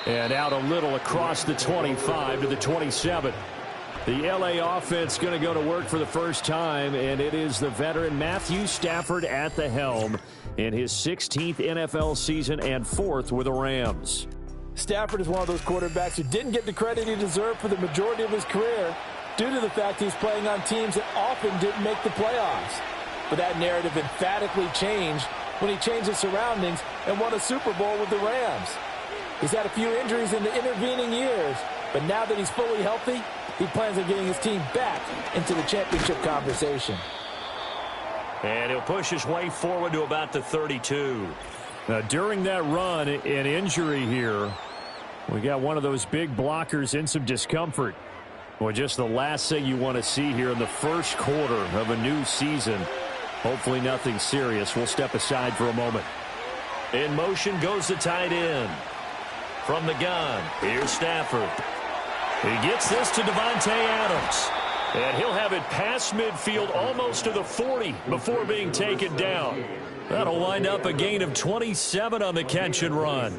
And out a little across the 25 to the 27. The L.A. offense going to go to work for the first time, and it is the veteran Matthew Stafford at the helm in his 16th NFL season and 4th with the Rams. Stafford is one of those quarterbacks who didn't get the credit he deserved for the majority of his career due to the fact he's playing on teams that often didn't make the playoffs. But that narrative emphatically changed when he changed his surroundings and won a Super Bowl with the Rams. He's had a few injuries in the intervening years, but now that he's fully healthy, he plans on getting his team back into the championship conversation. And he'll push his way forward to about the 32. Now, during that run, an injury here, we got one of those big blockers in some discomfort. Well, just the last thing you want to see here in the first quarter of a new season. Hopefully nothing serious. We'll step aside for a moment. In motion goes the tight end. From the gun, here's Stafford. He gets this to Davante Adams. And he'll have it past midfield almost to the 40 before being taken down. That'll wind up a gain of 27 on the catch and run.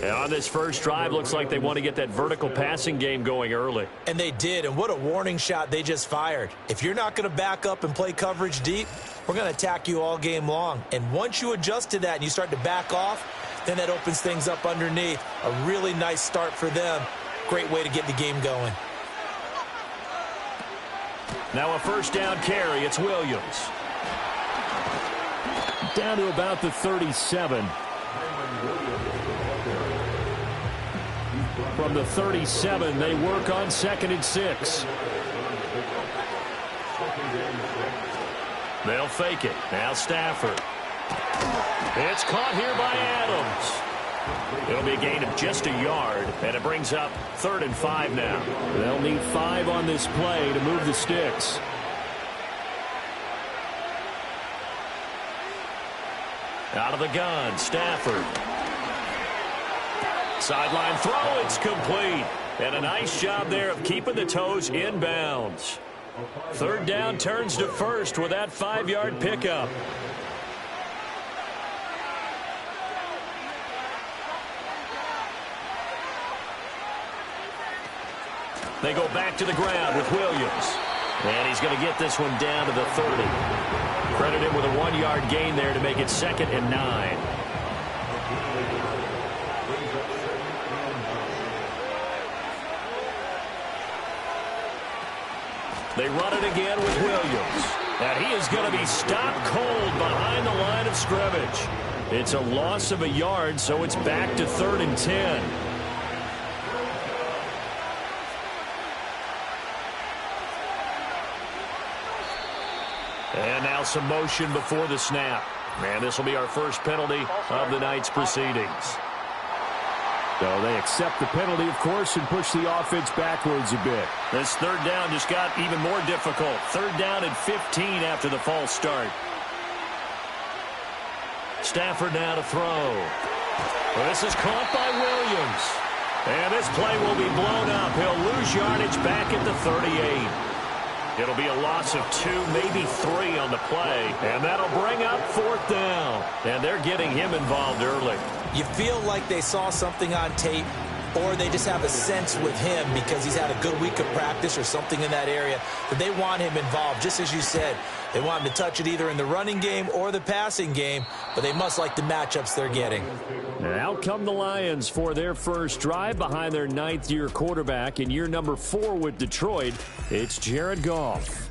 And on this first drive, looks like they want to get that vertical passing game going early. And they did, and what a warning shot they just fired. If you're not going to back up and play coverage deep, we're going to attack you all game long. And once you adjust to that and you start to back off, then that opens things up underneath. A really nice start for them. Great way to get the game going. Now a first down carry. It's Williams. Down to about the 37. From the 37, they work on 2nd and 6. They'll fake it. Now Stafford. It's caught here by Adams. It'll be a gain of just a yard, and it brings up 3rd and 5 now. They'll need 5 on this play to move the sticks. Out of the gun, Stafford. Sideline throw, it's complete. And a nice job there of keeping the toes inbounds. 3rd down turns to 1st with that 5-yard pickup. They go back to the ground with Williams. And he's going to get this one down to the 30. Credit him with a 1-yard gain there to make it 2nd and 9. They run it again with Williams. And he is going to be stopped cold behind the line of scrimmage. It's a loss of a yard, so it's back to 3rd and 10. And now some motion before the snap. And this will be our first penalty of the night's proceedings. So they accept the penalty, of course, and push the offense backwards a bit. This 3rd down just got even more difficult. 3rd down and 15 after the false start. Stafford now to throw. Well, this is caught by Williams. And this play will be blown up. He'll lose yardage back at the 38. It'll be a loss of 2, maybe 3 on the play. And that'll bring up 4th down. And they're getting him involved early. You feel like they saw something on tape, or they just have a sense with him because he's had a good week of practice or something in that area that they want him involved. Just as you said, they want him to touch it either in the running game or the passing game, but they must like the matchups they're getting. And out come the Lions for their first drive behind their 9th-year quarterback in year number 4 with Detroit. It's Jared Goff.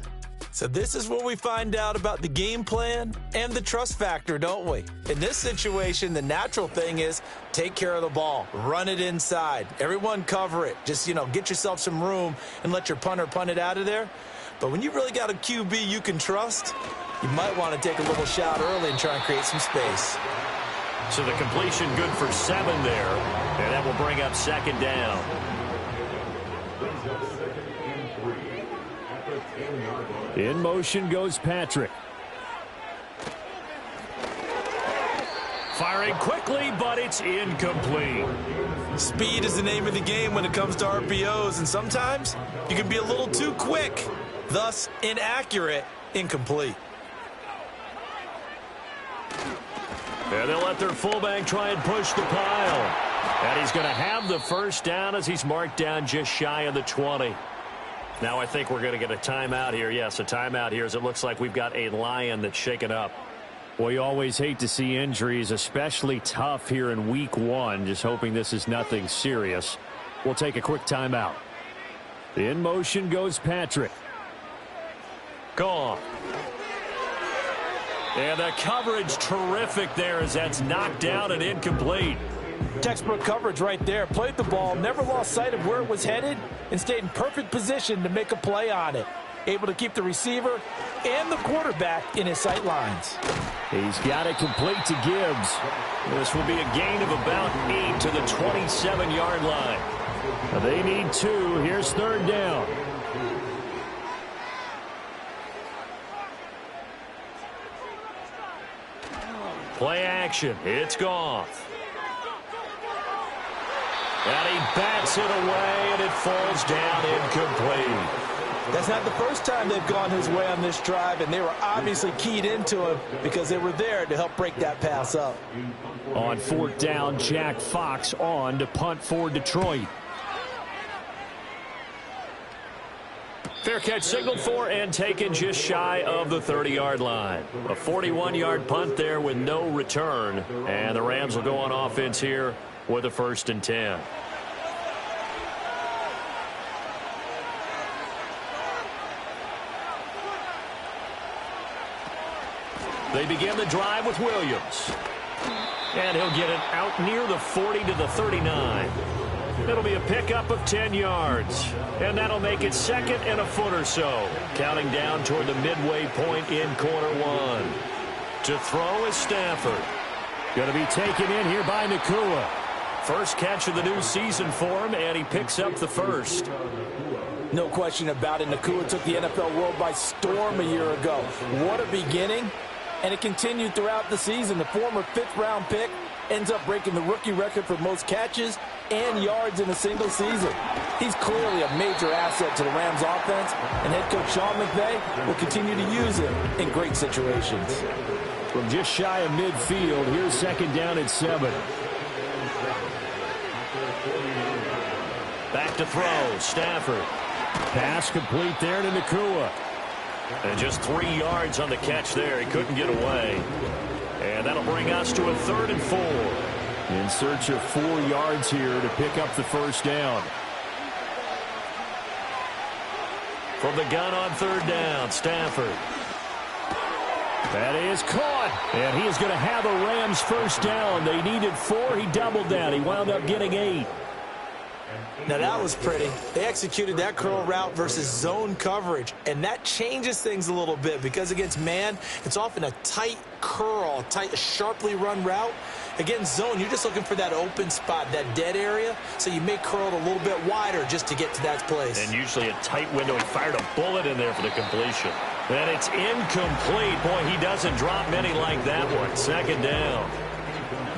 So this is where we find out about the game plan and the trust factor, don't we? In this situation, the natural thing is take care of the ball, run it inside, everyone cover it. Just, get yourself some room and let your punter punt it out of there. But when you really got a QB you can trust, you might want to take a little shot early and try and create some space. So the completion good for 7 there, and that will bring up 2nd down. In motion goes Patrick. Firing quickly, but it's incomplete. Speed is the name of the game when it comes to RPOs, and sometimes you can be a little too quick, thus inaccurate, incomplete. And they'll let their fullback try and push the pile. And he's going to have the first down as he's marked down just shy of the 20. Now I think we're going to get a timeout here. Yes, a timeout here as it looks like we've got a Lion that's shaken up. Well, you always hate to see injuries, especially tough here in week 1. Just hoping this is nothing serious. We'll take a quick timeout. In motion goes Patrick. Gone. And the coverage terrific there as that's knocked down and incomplete. Textbook coverage right there. Played the ball, never lost sight of where it was headed, and stayed in perfect position to make a play on it. Able to keep the receiver and the quarterback in his sight lines. He's got it complete to Gibbs. This will be a gain of about 8 to the 27-yard line. They need 2. Here's third down. Play action. It's Goff. And he bats it away, and it falls down incomplete. That's not the first time they've gone his way on this drive, and they were obviously keyed into him because they were there to help break that pass up. On fourth down, Jack Fox on to punt for Detroit. Fair catch signaled for and taken just shy of the 30-yard line. A 41-yard punt there with no return. And the Rams will go on offense here with a 1st and 10. They begin the drive with Williams. And he'll get it out near the 40 to the 39. It'll be a pickup of 10 yards. And that'll make it 2nd and a foot or so. Counting down toward the midway point in quarter 1. To throw is Stafford. Going to be taken in here by Nacua. First catch of the new season for him, and he picks up the first. No question about it. Nacua took the NFL world by storm a year ago. What a beginning. And it continued throughout the season. The former 5th-round pick ends up breaking the rookie record for most catches and yards in a single season. He's clearly a major asset to the Rams offense, and head coach Sean McVay will continue to use him in great situations. From just shy of midfield, here's 2nd down at 7. Back to throw, Stafford. Pass complete there to Nacua. And just 3 yards on the catch there. He couldn't get away. And that'll bring us to a 3rd and 4. In search of 4 yards here to pick up the first down. From the gun on 3rd down, Stafford. That is caught. And he is going to have a Rams first down. They needed 4. He doubled down. He wound up getting 8. Now that was pretty. They executed that curl route versus zone coverage, and that changes things a little bit because against man, it's often a tight curl, tight, sharply run route. Against zone, you're just looking for that open spot, that dead area, so you may curl it a little bit wider just to get to that place. And usually a tight window. He fired a bullet in there for the completion. And it's incomplete. Boy, he doesn't drop many like that one. 2nd down.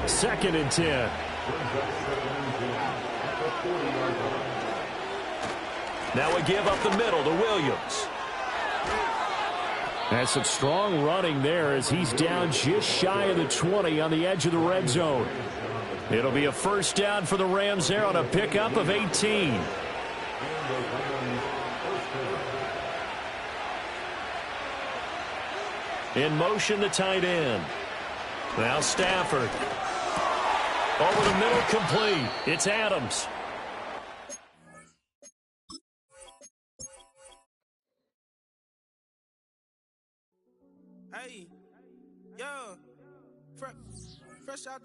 2nd and 10. Now we give up the middle to Williams. That's some strong running there as he's down just shy of the 20 on the edge of the red zone. It'll be a first down for the Rams there on a pickup of 18. In motion, the tight end. Now Stafford. Over the middle, complete. It's Adams. Hey, yo, fresh out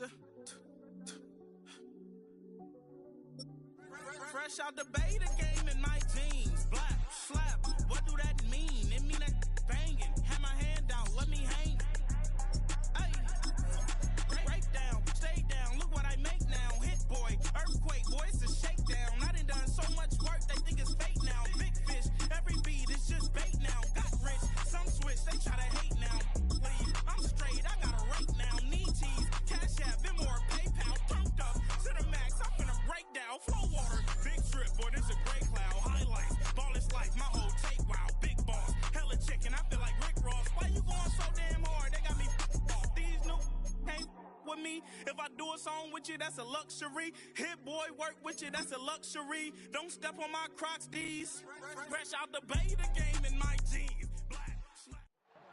the beta game in my jeans. Black, slap, what do that mean? It mean that banging. Have my hand down, let me hang. Hey, break down, stay down, look what I make now. Hit boy, earthquake, boy, it's a shakedown. I done so much work, they think it's fake now. Big fish, every beat is just bait now. Got rich, some switch, they try to hate now. Please, I'm straight, I got a rate now. Need cheese, cash app, Venmo or PayPal. Turned up to the max, I'm finna break down. Flow water, big trip, boy, this a gray cloud. Highlights, song with you, that's a luxury. Hit boy, work with you, that's a luxury. Don't step on my Crocs, D's. Fresh out the bay, the game in my jeans.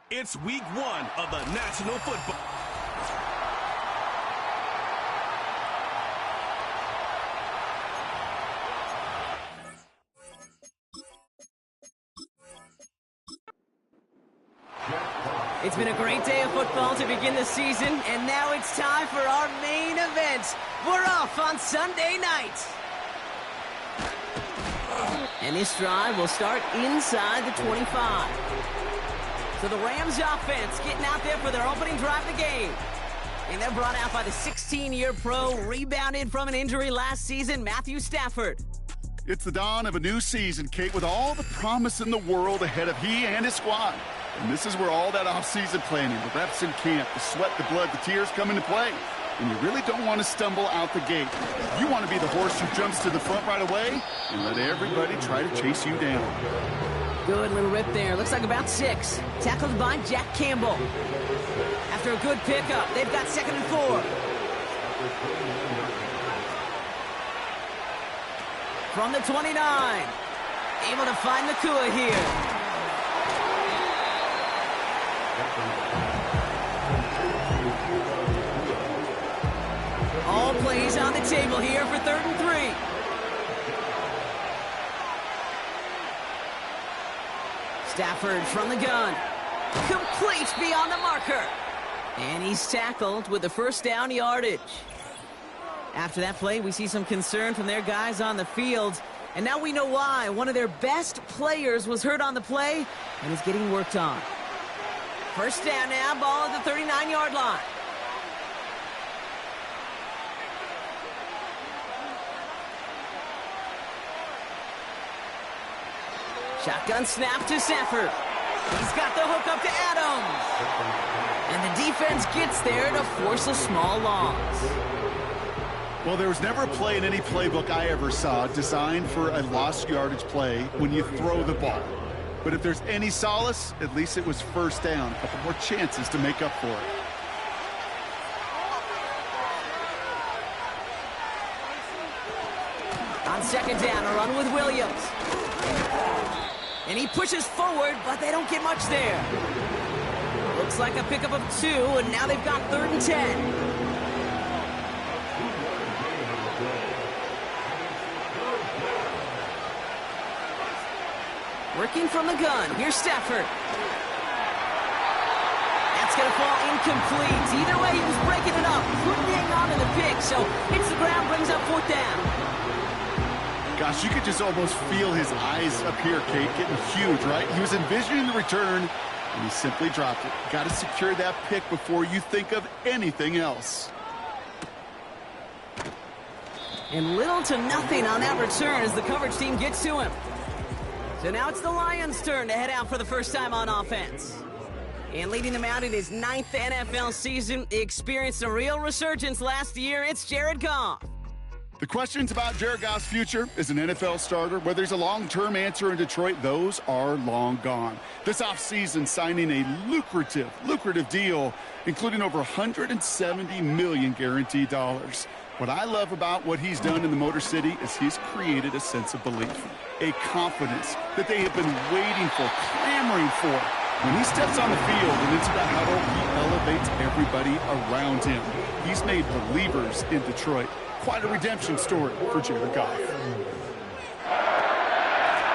It's week 1 of the National Football. It's been a great day of football to begin the season, and now it's time for our main event. We're off on Sunday night. And this drive will start inside the 25. So the Rams offense getting out there for their opening drive of the game. And they're brought out by the 16-year pro, rebounded from an injury last season, Matthew Stafford. It's the dawn of a new season, Kate, with all the promise in the world ahead of he and his squad. And this is where all that off-season planning, the reps in camp, the sweat, the blood, the tears come into play. And you really don't want to stumble out the gate. You want to be the horse who jumps to the front right away and let everybody try to chase you down. Good little rip there. Looks like about 6. Tackled by Jack Campbell. After a good pickup, they've got 2nd and 4. From the 29. Able to find Nakua here. All plays on the table here for 3rd and 3. Stafford from the gun. Complete beyond the marker. And he's tackled with the first down yardage. After that play, we see some concern from their guys on the field. And now we know why. One of their best players was hurt on the play and is getting worked on. First down now, ball at the 39-yard line. Shotgun snap to Stafford. He's got the hook up to Adams. And the defense gets there to force a small loss. Well, there was never a play in any playbook I ever saw designed for a lost yardage play when you throw the ball. But if there's any solace, at least it was first down. A couple more chances to make up for it. On 2nd down, a run with Williams. And he pushes forward, but they don't get much there. Looks like a pickup of 2, and now they've got 3rd and 10. Working from the gun. Here's Stafford. That's going to fall incomplete. Either way, he was breaking it up. Couldn't hang on to the pick, so hits the ground, brings up 4th down. Gosh, you could just almost feel his eyes up here, Kate, getting huge, right? He was envisioning the return, and he simply dropped it. Got to secure that pick before you think of anything else. And little to nothing on that return as the coverage team gets to him. So now it's the Lions' turn to head out for the first time on offense. And leading them out in his 9th NFL season, he experienced a real resurgence last year. It's Jared Goff. The questions about Jared Goff's future as an NFL starter, whether there's a long-term answer in Detroit, those are long gone. This offseason, signing a lucrative deal, including over $170 million guaranteed dollars. What I love about what he's done in the Motor City is he's created a sense of belief, a confidence that they have been waiting for, clamoring for. When he steps on the field and into the huddle, he elevates everybody around him. He's made believers in Detroit. Quite a redemption story for Jared Goff.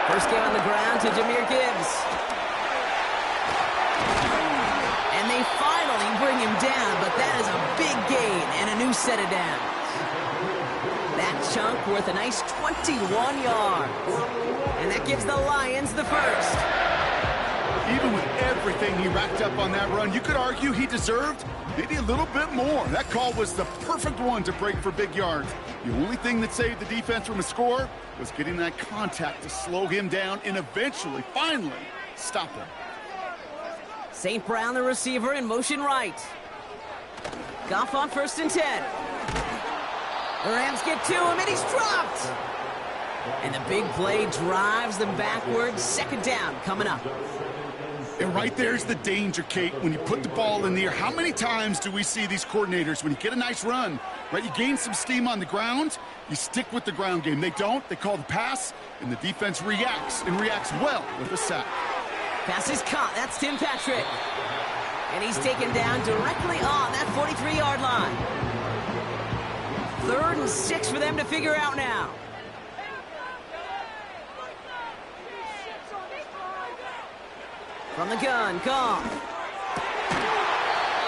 First game on the ground to Jahmyr Gibbs. And they finally bring him down, but that is a big gain and a new set of downs. That chunk worth a nice 21 yards. And that gives the Lions the first. Even with everything he racked up on that run, you could argue he deserved maybe a little bit more. That call was the perfect one to break for big yards. The only thing that saved the defense from a score was getting that contact to slow him down and eventually, finally, stop him. St. Brown, the receiver, in motion right. Goff on 1st and 10. The Rams get to him, and he's dropped. And the big play drives them backwards. 2nd down coming up. And right there's the danger, Kate, when you put the ball in the air. How many times do we see these coordinators, when you get a nice run, right, you gain some steam on the ground, you stick with the ground game. They don't. They call the pass, and the defense reacts, and reacts well with a sack. Pass is caught. That's Tim Patrick. And he's taken down directly on that 43-yard line. 3rd and 6 for them to figure out now. From the gun, Goff.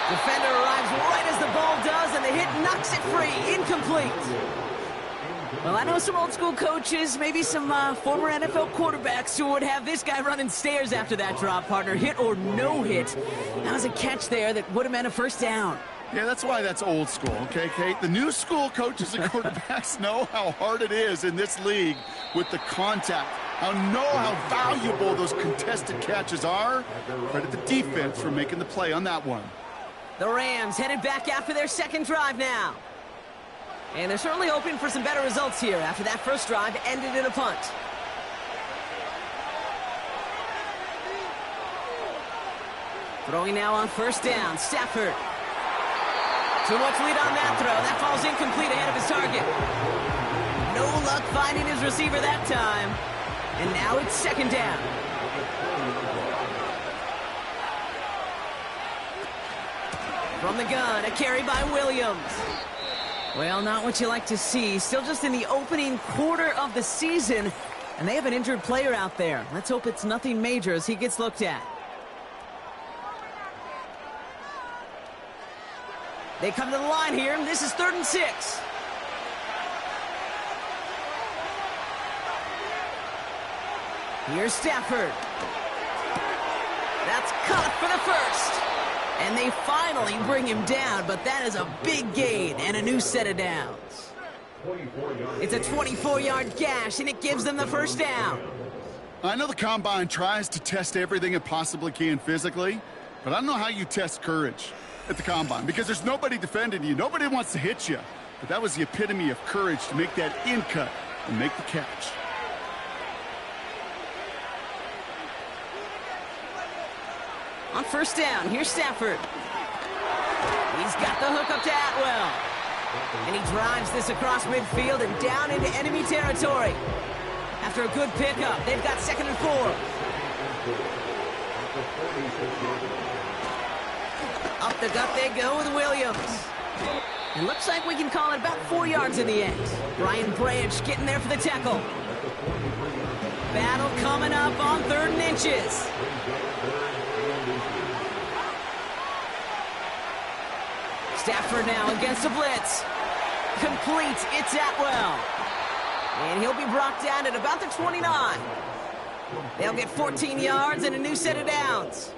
Defender arrives right as the ball does, and the hit knocks it free. Incomplete. Well, I know some old-school coaches, maybe some former NFL quarterbacks who would have this guy running stairs after that drop, partner. Hit or no hit. That was a catch there that would have meant a first down. Yeah, that's why that's old school, okay, Kate? The new school coaches and quarterbacks know how hard it is in this league with the contact. Know how valuable those contested catches are. Credit the defense for making the play on that one. The Rams headed back after their second drive now. And they're certainly hoping for some better results here after that first drive ended in a punt. Throwing now on first down, Stafford. Too much lead on that throw. That falls incomplete ahead of his target. No luck finding his receiver that time. And now it's second down. From the gun, a carry by Williams. Well, not what you like to see. Still just in the opening quarter of the season. And they have an injured player out there. Let's hope it's nothing major as he gets looked at. They come to the line here. This is 3rd and 6. Here's Stafford. That's caught for the first. And they finally bring him down, but that is a big gain and a new set of downs. It's a 24-yard gash, and it gives them the first down. I know the Combine tries to test everything it possibly can physically, but I don't know how you test courage at the Combine, because there's nobody defending you. Nobody wants to hit you. But that was the epitome of courage to make that in cut and make the catch. On first down, here's Stafford. He's got the hook up to Atwell. And he drives this across midfield and down into enemy territory. After a good pickup, they've got 2nd and 4. Up the gut they go with Williams. It looks like we can call it about 4 yards in the end. Brian Branch getting there for the tackle. Battle coming up on 3rd and inches. Stafford now against a blitz. Complete, it's Atwell. And he'll be brought down at about the 29. They'll get 14 yards and a new set of downs.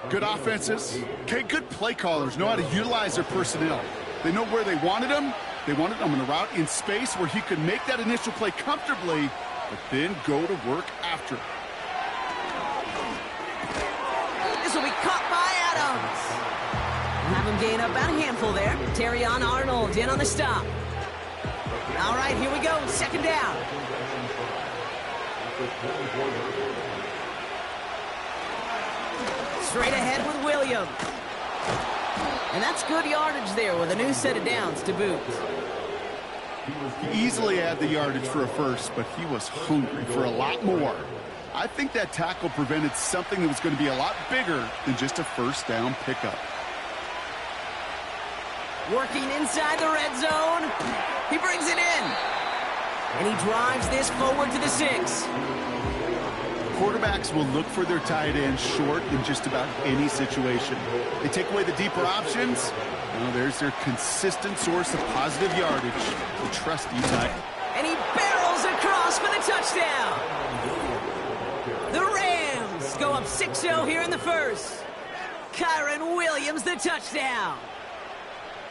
Good offenses. Okay, good play callers know how to utilize their personnel. They know where they wanted them. They wanted them in a route in space where he could make that initial play comfortably, but then go to work after. This will be caught by Adams. Have him gain up about a handful there. Terrion Arnold in on the stop. All right, here we go. 2nd down. Straight ahead with Williams. And that's good yardage there with a new set of downs to boot. He easily had the yardage for a first, but he was hungry for a lot more. I think that tackle prevented something that was going to be a lot bigger than just a first down pickup. Working inside the red zone. He brings it in. And he drives this forward to the 6. Quarterbacks will look for their tight end short in just about any situation. They take away the deeper options. Well, there's their consistent source of positive yardage, the trusty tight end. And he barrels across for the touchdown. The Rams go up 6-0 here in the first. Kyren Williams, the touchdown.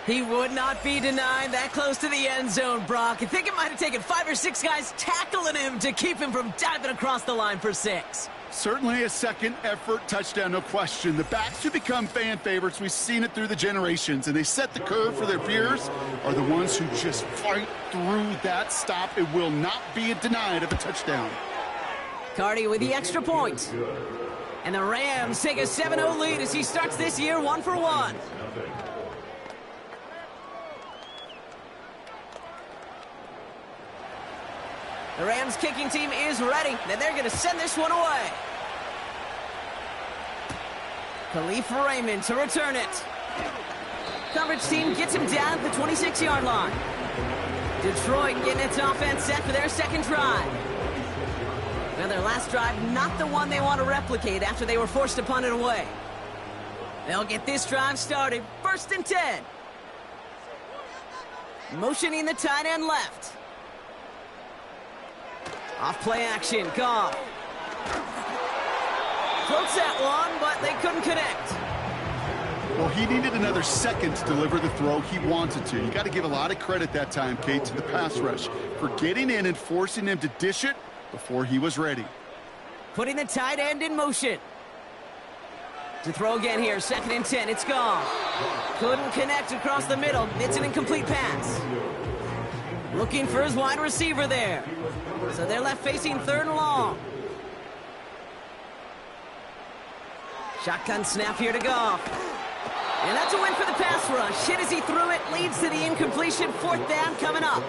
He would not be denied that close to the end zone, Brock. I think it might have taken 5 or 6 guys tackling him to keep him from diving across the line for 6. Certainly a second effort touchdown, no question. The backs who become fan favorites, we've seen it through the generations, and they set the curve for their peers, are the ones who just fight through that stop. It will not be denied of a touchdown. Cardi with the extra point. And the Rams take a 7-0 lead as he starts this year 1 for 1. The Rams kicking team is ready, and they're going to send this one away. Khalif Raymond to return it. Coverage team gets him down at the 26-yard line. Detroit getting its offense set for their second drive. Now their last drive, not the one they want to replicate after they were forced to punt it away. They'll get this drive started. 1st and 10. Motioning the tight end left. Off play action, Goff. Floats that one, but they couldn't connect. Well, he needed another second to deliver the throw he wanted to. You got to give a lot of credit that time, Kate, to the pass rush for getting in and forcing him to dish it before he was ready. Putting the tight end in motion. To throw again here, 2nd and 10, it's Goff. Couldn't connect across the middle. It's an incomplete pass. Looking for his wide receiver there. So they're left facing 3rd and long. Shotgun snap here to Goff. And that's a win for the pass rush. Hit as he threw it, leads to the incompletion. 4th down coming up.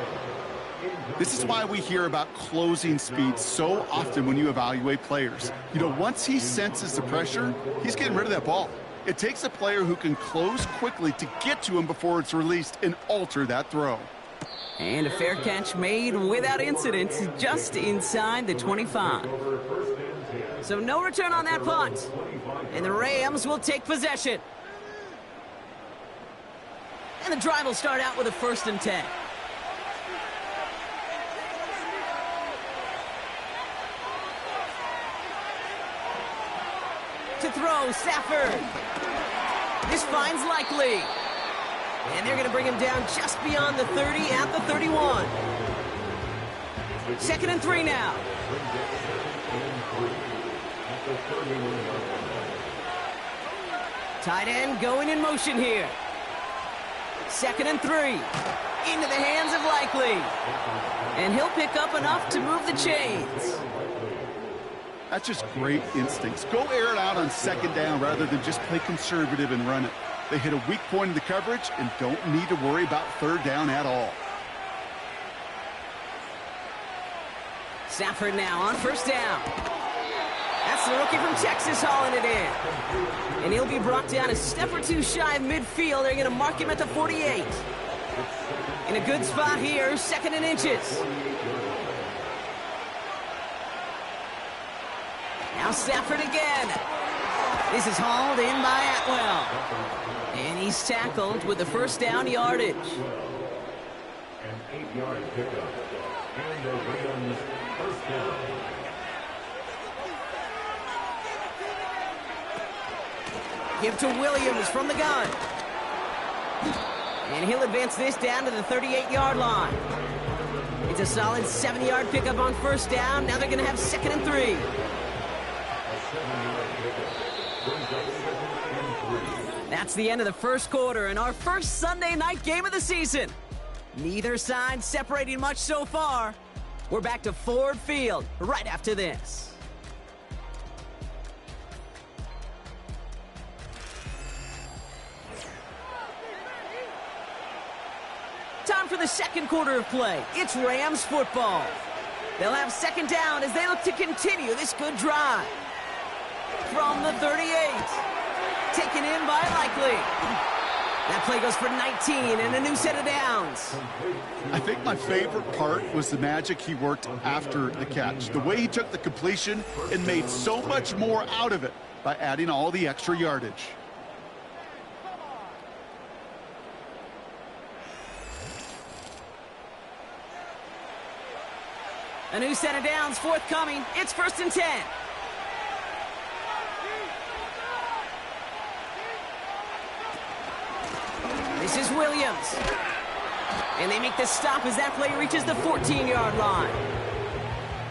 This is why we hear about closing speed so often when you evaluate players. You know, once he senses the pressure, he's getting rid of that ball. It takes a player who can close quickly to get to him before it's released and alter that throw. And a fair catch made without incident, just inside the 25. So no return on that punt. And the Rams will take possession. And the drive will start out with a 1st and 10. To throw, Stafford. This finds Likely. And they're going to bring him down just beyond the 30 at the 31. 2nd and 3 now. Tight end going in motion here. 2nd and 3. Into the hands of Likely. And he'll pick up enough to move the chains. That's just great instincts. Go air it out on 2nd down rather than just play conservative and run it. They hit a weak point in the coverage and don't need to worry about 3rd down at all. Stafford now on 1st down. That's the rookie from Texas hauling it in. And he'll be brought down a step or two shy of midfield. They're going to mark him at the 48. In a good spot here, 2nd and inches. Now Stafford again. This is hauled in by Atwell. And he's tackled with the 1st down yardage. An 8-yard pickup. And the Rams 1st down. Give to Williams from the gun. And he'll advance this down to the 38-yard line. It's a solid 7-yard pickup on 1st down. Now they're going to have 2nd and 3. That's the end of the 1st quarter and our first Sunday night game of the season. Neither side separating much so far. We're back to Ford Field right after this. Time for the 2nd quarter of play. It's Rams football. They'll have 2nd down as they look to continue this good drive. From the 38. Taken in by Likely. That play goes for 19 and a new set of downs. I think my favorite part was the magic he worked after the catch. The way he took the completion and made so much more out of it by adding all the extra yardage. A new set of downs forthcoming. It's 1st and 10. This is Williams. And they make the stop as that play reaches the 14-yard line.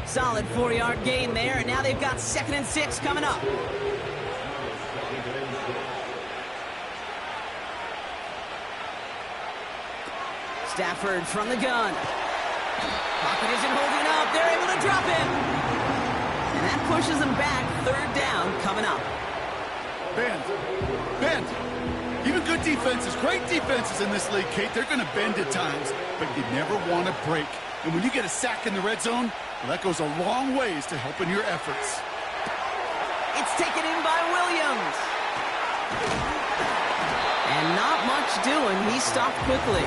Solid 4-yard gain there, and now they've got 2nd and 6 coming up. Stafford from the gun. Pocket isn't holding up. They're able to drop him. And That pushes them back. Third down coming up. Bend. Even good defenses, great defenses in this league, Kate, they're going to bend at times, but you never want to break. And when you get a sack in the red zone, well, that goes a long ways to helping your efforts. It's taken in by Williams. And not much doing. He stopped quickly.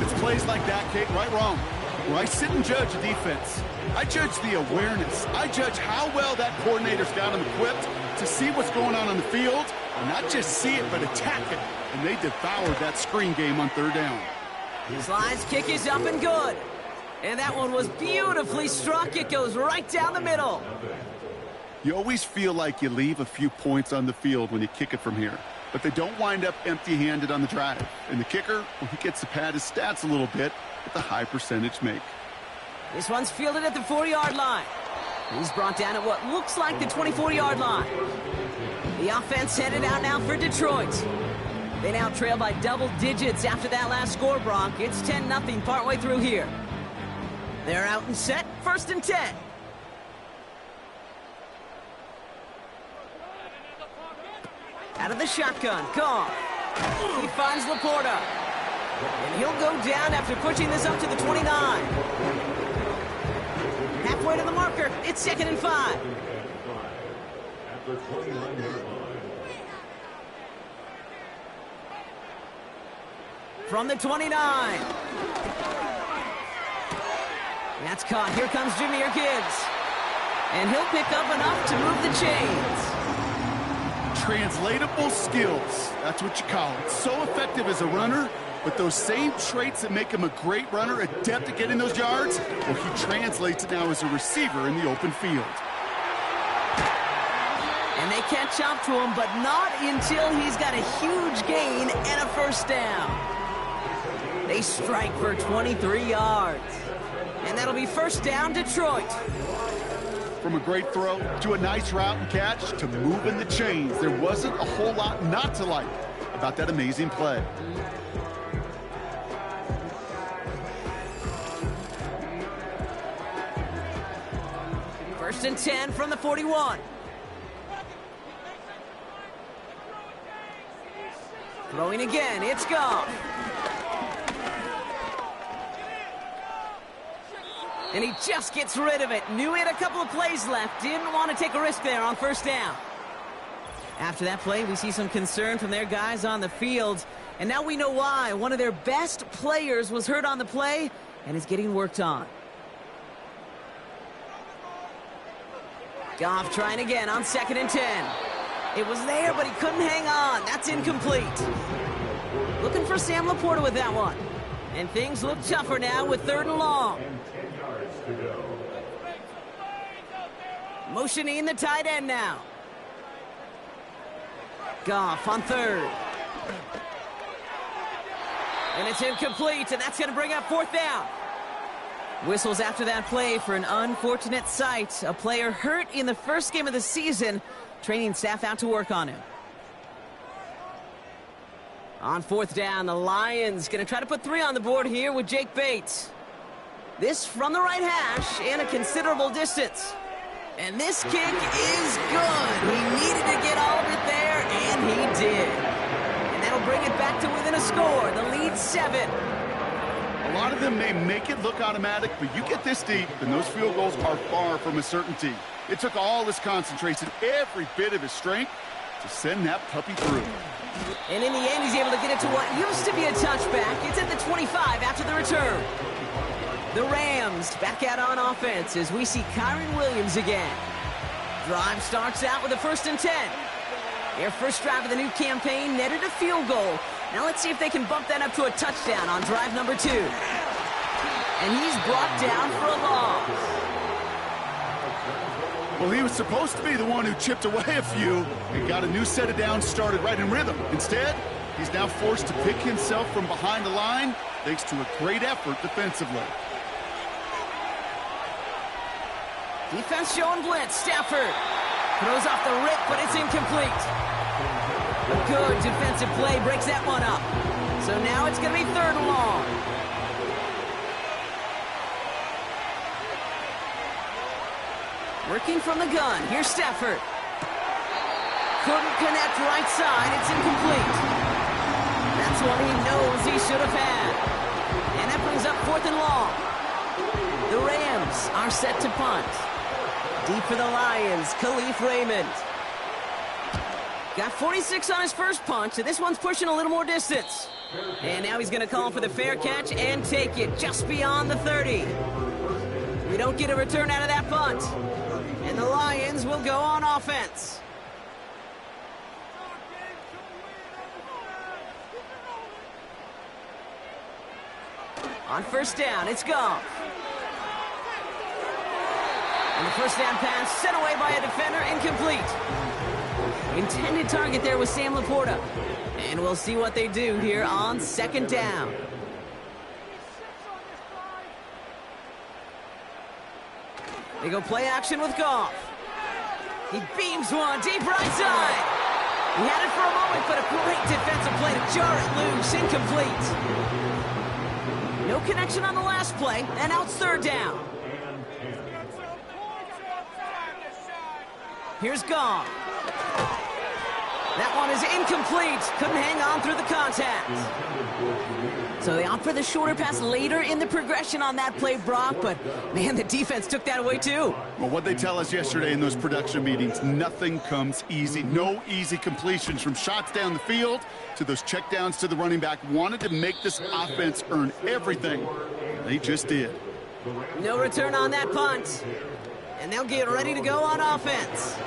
It's plays like that, Kate, right, wrong. Where I sit and judge a defense. I judge the awareness. I judge how well that coordinator's got them equipped to see what's going on the field, and not just see it, but attack it. And they devoured that screen game on third down. Slide's kick is up and good. And that one was beautifully struck. It goes right down the middle. You always feel like you leave a few points on the field when you kick it from here, but they don't wind up empty-handed on the drive. And the kicker, well, he gets to pad his stats a little bit with a high percentage make. This one's fielded at the 40-yard line. He's brought down at what looks like the 24-yard line. The offense headed out now for Detroit. They now trail by double digits after that last score, Brock. It's 10-0 partway through here. They're out and set, 1st and 10. Out of the shotgun, Goff. He finds Laporta. And he'll go down after pushing this up to the 29. Halfway to the marker, it's 2nd and 5. At the 29-yard line. From the 29. That's caught. Here comes Jahmyr Gibbs. And he'll pick up enough to move the chains. Translatable skills. That's what you call it. So effective as a runner, but those same traits that make him a great runner, adept at getting those yards, well, he translates it now as a receiver in the open field. And they catch up to him, but not until he's got a huge gain and a 1st down. They strike for 23 yards. And that'll be 1st down, Detroit. From a great throw to a nice route and catch to moving the chains, there wasn't a whole lot not to like about that amazing play. First and 10 from the 41. Throwing again, it's Goff. And he just gets rid of it. Knew he had a couple of plays left. Didn't want to take a risk there on 1st down. After that play, we see some concern from their guys on the field. And now we know why. One of their best players was hurt on the play and is getting worked on. Goff trying again on 2nd and 10. It was there, but he couldn't hang on. That's incomplete. Looking for Sam Laporta with that one. And things look tougher now with 3rd and long. Motioning the tight end now. Goff on 3rd. And it's incomplete, and that's going to bring up 4th down. Whistles after that play for an unfortunate sight. A player hurt in the first game of the season. Training staff out to work on him. On 4th down, the Lions going to try to put 3 on the board here with Jake Bates. This from the right hash and a considerable distance. And this kick is good. He needed to get all of it there, and he did. And that'll bring it back to within a score. The lead 7. A lot of them may make it look automatic, but you get this deep, and those field goals are far from a certainty. It took all his concentration, every bit of his strength, to send that puppy through. And in the end, he's able to get it to what used to be a touchback. It's at the 25 after the return. The Rams back out on offense as we see Kyren Williams again. Drive starts out with a 1st and 10. Their first drive of the new campaign netted a field goal. Now let's see if they can bump that up to a touchdown on drive number 2. And he's brought down for a loss. Well, he was supposed to be the one who chipped away a few and got a new set of downs started right in rhythm. Instead, he's now forced to pick himself from behind the line thanks to a great effort defensively. Defense showing blitz. Stafford throws off the rip, but it's incomplete. A good defensive play breaks that one up. So now it's going to be 3rd and long. Working from the gun. Here's Stafford. Couldn't connect right side. It's incomplete. That's one he knows he should have had. And that brings up 4th and long. The Rams are set to punt. Deep for the Lions, Khalif Raymond. Got 46 on his first punt, so this one's pushing a little more distance. And now he's going to call for the fair catch and take it just beyond the 30. We don't get a return out of that punt. And the Lions will go on offense. On first down, it's Goff. And the first down pass sent away by a defender, incomplete. Intended target there was Sam Laporta. And we'll see what they do here on 2nd down. They go play action with Goff. He beams one deep right side. He had it for a moment, but a great defensive play to jar it loose, incomplete. No connection on the last play, and now it's 3rd down. Here's Goff. That one is incomplete. Couldn't hang on through the contact. So they opt for the shorter pass later in the progression on that play, Brock. But, man, the defense took that away, too. Well, what they tell us yesterday in those production meetings, nothing comes easy. No easy completions from shots down the field to those checkdowns to the running back. Wanted to make this offense earn everything. They just did. No return on that punt. And they'll get ready to go on offense.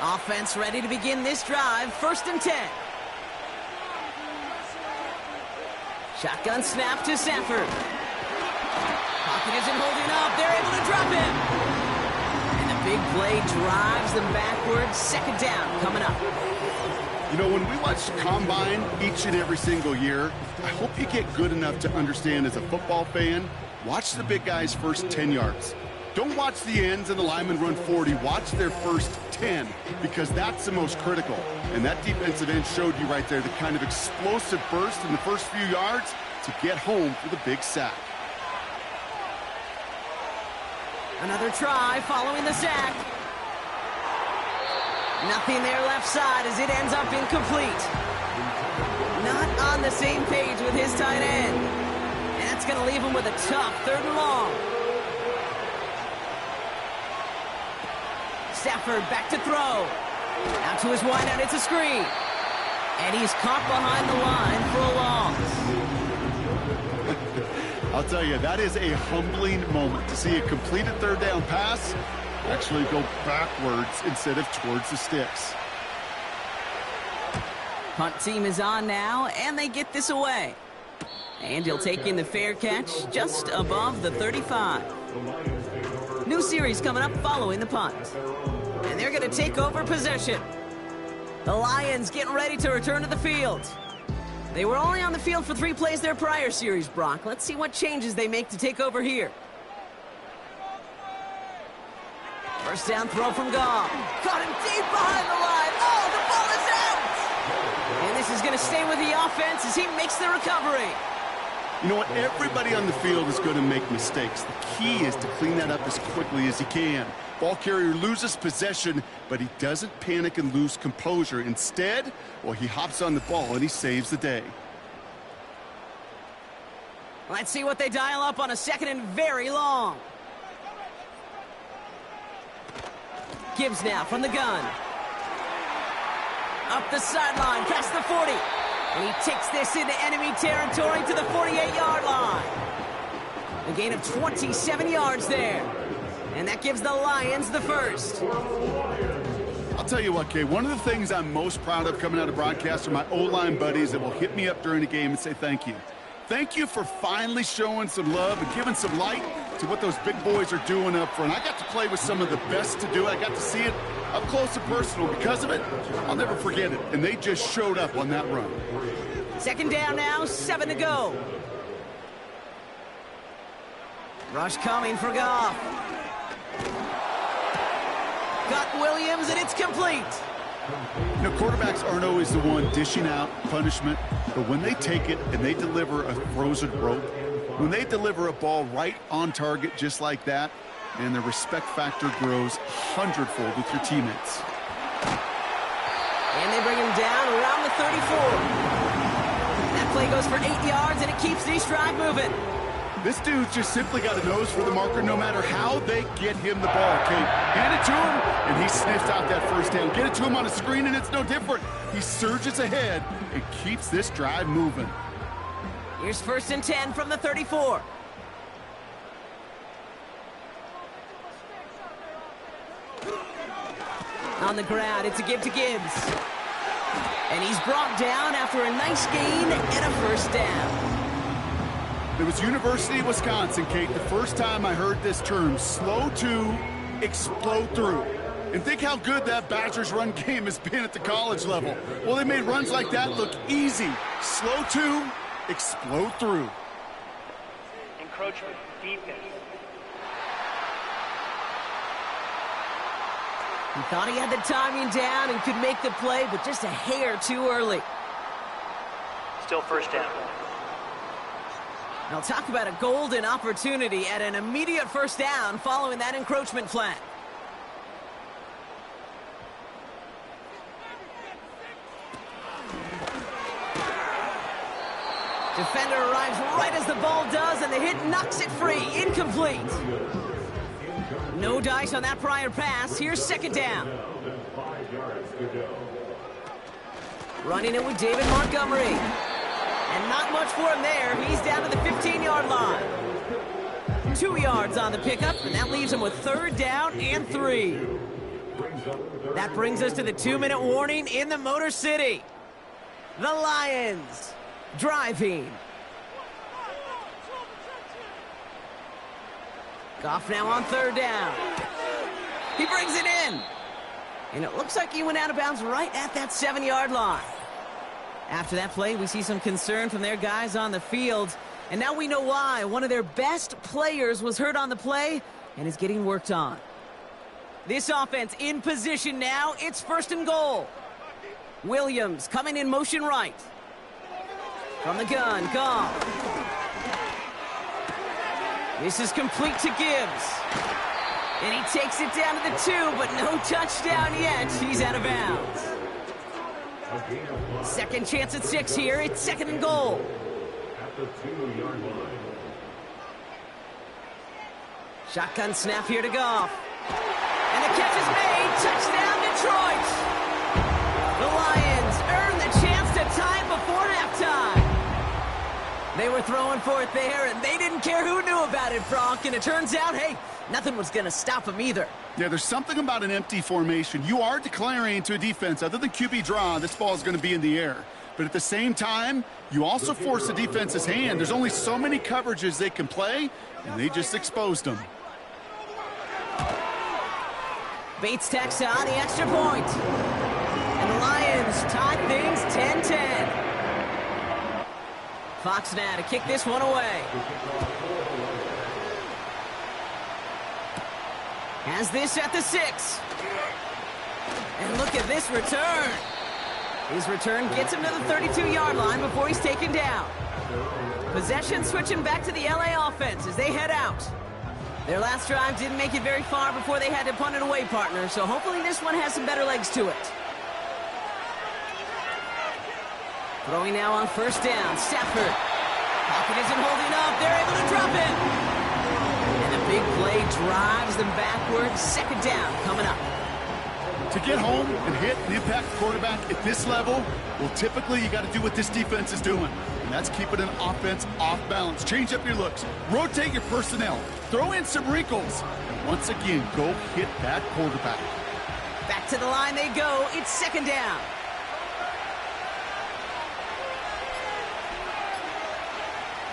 Offense ready to begin this drive. 1st and 10. Shotgun snap to Stafford. Pocket isn't holding up. They're able to drop him. And the big play drives them backwards. 2nd down coming up. You know, when we watch Combine each and every single year, I hope you get good enough to understand as a football fan, watch the big guys' first 10 yards. Don't watch the ends and the linemen run 40. Watch their first 10, because that's the most critical. And that defensive end showed you right there the kind of explosive burst in the first few yards to get home for the big sack. Another try following the sack. Nothing there left side as it ends up incomplete. Not on the same page with his tight end. And that's going to leave him with a tough 3rd and long. Stafford back to throw. Out to his wideout, it's a screen. And he's caught behind the line for a loss. I'll tell you, that is a humbling moment to see a completed 3rd down pass actually go backwards instead of towards the sticks. Punt team is on now, and they get this away. And he'll take in the fair catch just above the 35. New series coming up following the punt. And they're going to take over possession. The Lions getting ready to return to the field. They were only on the field for 3 plays their prior series, Brock. Let's see what changes they make to take over here. First down throw from Goff. Caught him deep behind the line. Oh, the ball is out! And this is going to stay with the offense as he makes the recovery. You know what? Everybody on the field is going to make mistakes. The key is to clean that up as quickly as he can. Ball carrier loses possession, but he doesn't panic and lose composure. Instead, well, he hops on the ball and he saves the day. Let's see what they dial up on a 2nd and very long. Gibbs now from the gun. Up the sideline, past the 40. And he takes this into enemy territory to the 48-yard line. A gain of 27 yards there. And that gives the Lions the first. I'll tell you what, Kay, one of the things I'm most proud of coming out of broadcast are my O-line buddies that will hit me up during the game and say thank you. Thank you for finally showing some love and giving some light to what those big boys are doing up front. I got to play with some of the best to do it. I got to see it up close and personal. Because of it, I'll never forget it. And they just showed up on that run. 2nd down now, 7 to go. Rush coming for Goff. Got Williams, and it's complete. You know, quarterbacks aren't always the one dishing out punishment, but when they take it and they deliver a frozen rope, when they deliver a ball right on target just like that, and the respect factor grows hundredfold with your teammates. And they bring him down around the 34. That play goes for 8 yards, and it keeps this drive moving. This dude's just simply got a nose for the marker no matter how they get him the ball, Kate. Hand it to him, and he sniffs out that first down. Get it to him on a screen, and it's no different. He surges ahead and keeps this drive moving. Here's 1st and 10 from the 34. On the ground, it's a give to Gibbs. And he's brought down after a nice gain and a first down. It was University of Wisconsin, Kate, the first time I heard this term, slow to explode through. And think how good that Badgers run game has been at the college level. Well, they made runs like that look easy. Slow to explode through. Encroachment, defense. He thought he had the timing down and could make the play, but just a hair too early. Still first down. Now talk about a golden opportunity at an immediate first down following that encroachment flag. Defender arrives right as the ball does, and the hit knocks it free. Incomplete. No dice on that prior pass. Here's 2nd down. Running it with David Montgomery. And not much for him there. He's down to the 15-yard line. 2 yards on the pickup, and that leaves him with 3rd down and 3. That brings us to the 2-minute warning in the Motor City. The Lions driving. Goff now on 3rd down. He brings it in. And it looks like he went out of bounds right at that 7-yard line. After that play, we see some concern from their guys on the field. And now we know why. One of their best players was hurt on the play and is getting worked on. This offense in position now. It's 1st and goal. Williams coming in motion right. From the gun, Goff. This is complete to Gibbs. And he takes it down to the 2, but no touchdown yet. He's out of bounds. 2nd chance at 6 here. It's 2nd and goal. At the 2-yard line. Shotgun snap here to Goff. And the catch is made. Touchdown, Detroit. The Lions earn the chance to tie it before halftime. They were throwing for it there, and they didn't care who knew about it, Brock. And it turns out, hey, nothing was going to stop them either. Yeah, there's something about an empty formation. You are declaring to a defense, other than QB draw, this ball is going to be in the air. But at the same time, you also force the defense's hand. There's only so many coverages they can play, and they just exposed them. Bates tacks on the extra point. And the Lions tie things 10-10. Fox now to kick this one away. Has this at the 6. And look at this return. His return gets him to the 32-yard line before he's taken down. Possession switching back to the LA offense as they head out. Their last drive didn't make it very far before they had to punt it away, partner, so hopefully this one has some better legs to it. Throwing now on 1st down, Stafford. Pocket isn't holding up, they're able to drop it. And a big play drives them backwards. 2nd down coming up. To get home and hit and impact the quarterback at this level, well, typically you got to do what this defense is doing, and that's keeping an offense off balance. Change up your looks, rotate your personnel, throw in some wrinkles, and once again, go hit that quarterback. Back to the line they go. It's 2nd down.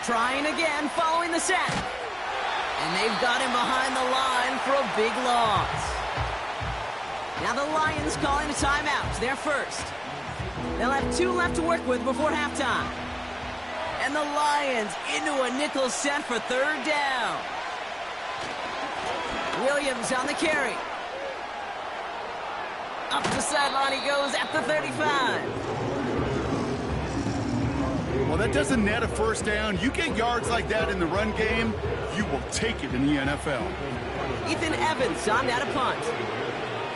Trying again following the sack. And they've got him behind the line for a big loss. Now the Lions calling a timeout. They're first. They'll have 2 left to work with before halftime. And the Lions into a nickel set for 3rd down. Williams on the carry. Up the sideline he goes at the 35. Well, that doesn't net a first down. You get yards like that in the run game, you will take it in the NFL. Ethan Evans on that punt.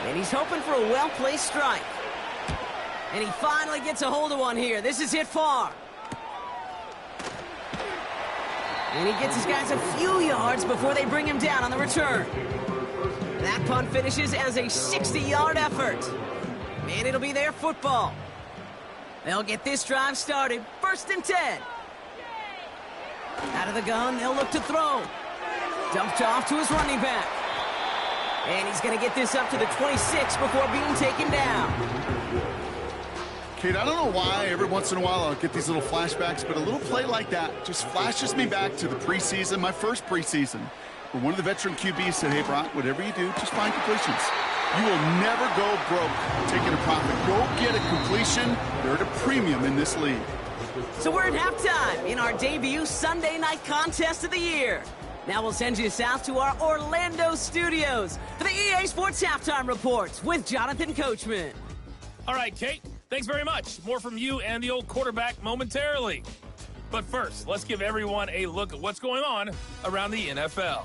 And he's hoping for a well-placed strike. And he finally gets a hold of one here. This is hit far. And he gets his guys a few yards before they bring him down on the return. That punt finishes as a 60-yard effort. And it'll be their football. They'll get this drive started. 1st and 10. Out of the gun, they'll look to throw. Dumped off to his running back. And he's going to get this up to the 26 before being taken down. Kate, I don't know why every once in a while I'll get these little flashbacks, but a little play like that just flashes me back to the preseason, my first preseason, where one of the veteran QBs said, hey, Brock, whatever you do, just find completions. You will never go broke taking a profit. Go get a completion. They're at a premium in this league. So we're at halftime in our debut Sunday night contest of the year. Now we'll send you south to our Orlando studios for the EA Sports Halftime Reports with Jonathan Coachman. All right, Kate, thanks very much. More from you and the old quarterback momentarily. But first, let's give everyone a look at what's going on around the NFL.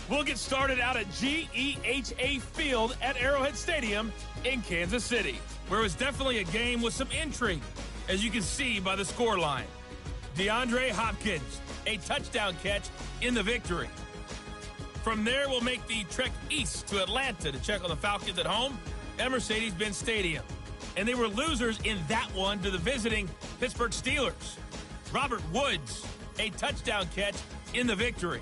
We'll get started out at GEHA Field at Arrowhead Stadium in Kansas City, where it was definitely a game with some intrigue, as you can see by the scoreline. DeAndre Hopkins, a touchdown catch in the victory. From there, we'll make the trek east to Atlanta to check on the Falcons at home at Mercedes-Benz Stadium. And they were losers in that one to the visiting Pittsburgh Steelers. Robert Woods, a touchdown catch in the victory.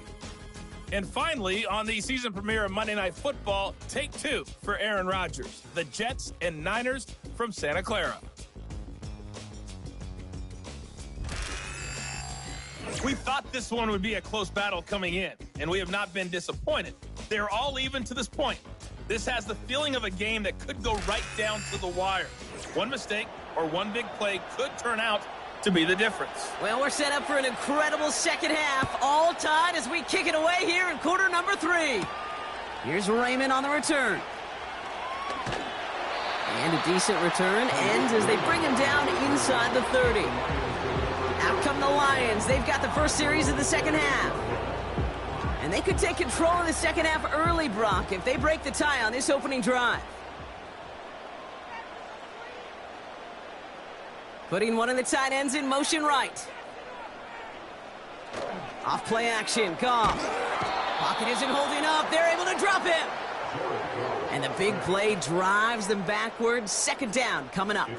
And finally, on the season premiere of Monday Night Football, take 2 for Aaron Rodgers, the Jets and Niners from Santa Clara. We thought this one would be a close battle coming in, and we have not been disappointed. They're all even to this point. This has the feeling of a game that could go right down to the wire. One mistake or one big play could turn out to be the difference. Well, we're set up for an incredible second half, all tied as we kick it away here in quarter number 3. Here's Raymond on the return. And a decent return ends as they bring him down inside the 30. Out come the Lions. They've got the first series of the second half. And they could take control of the second half early, Brock, if they break the tie on this opening drive. Putting one of the tight ends in motion right. Off play action, Goff. Pocket isn't holding up. They're able to drop him. And the big play drives them backwards. Second down coming up.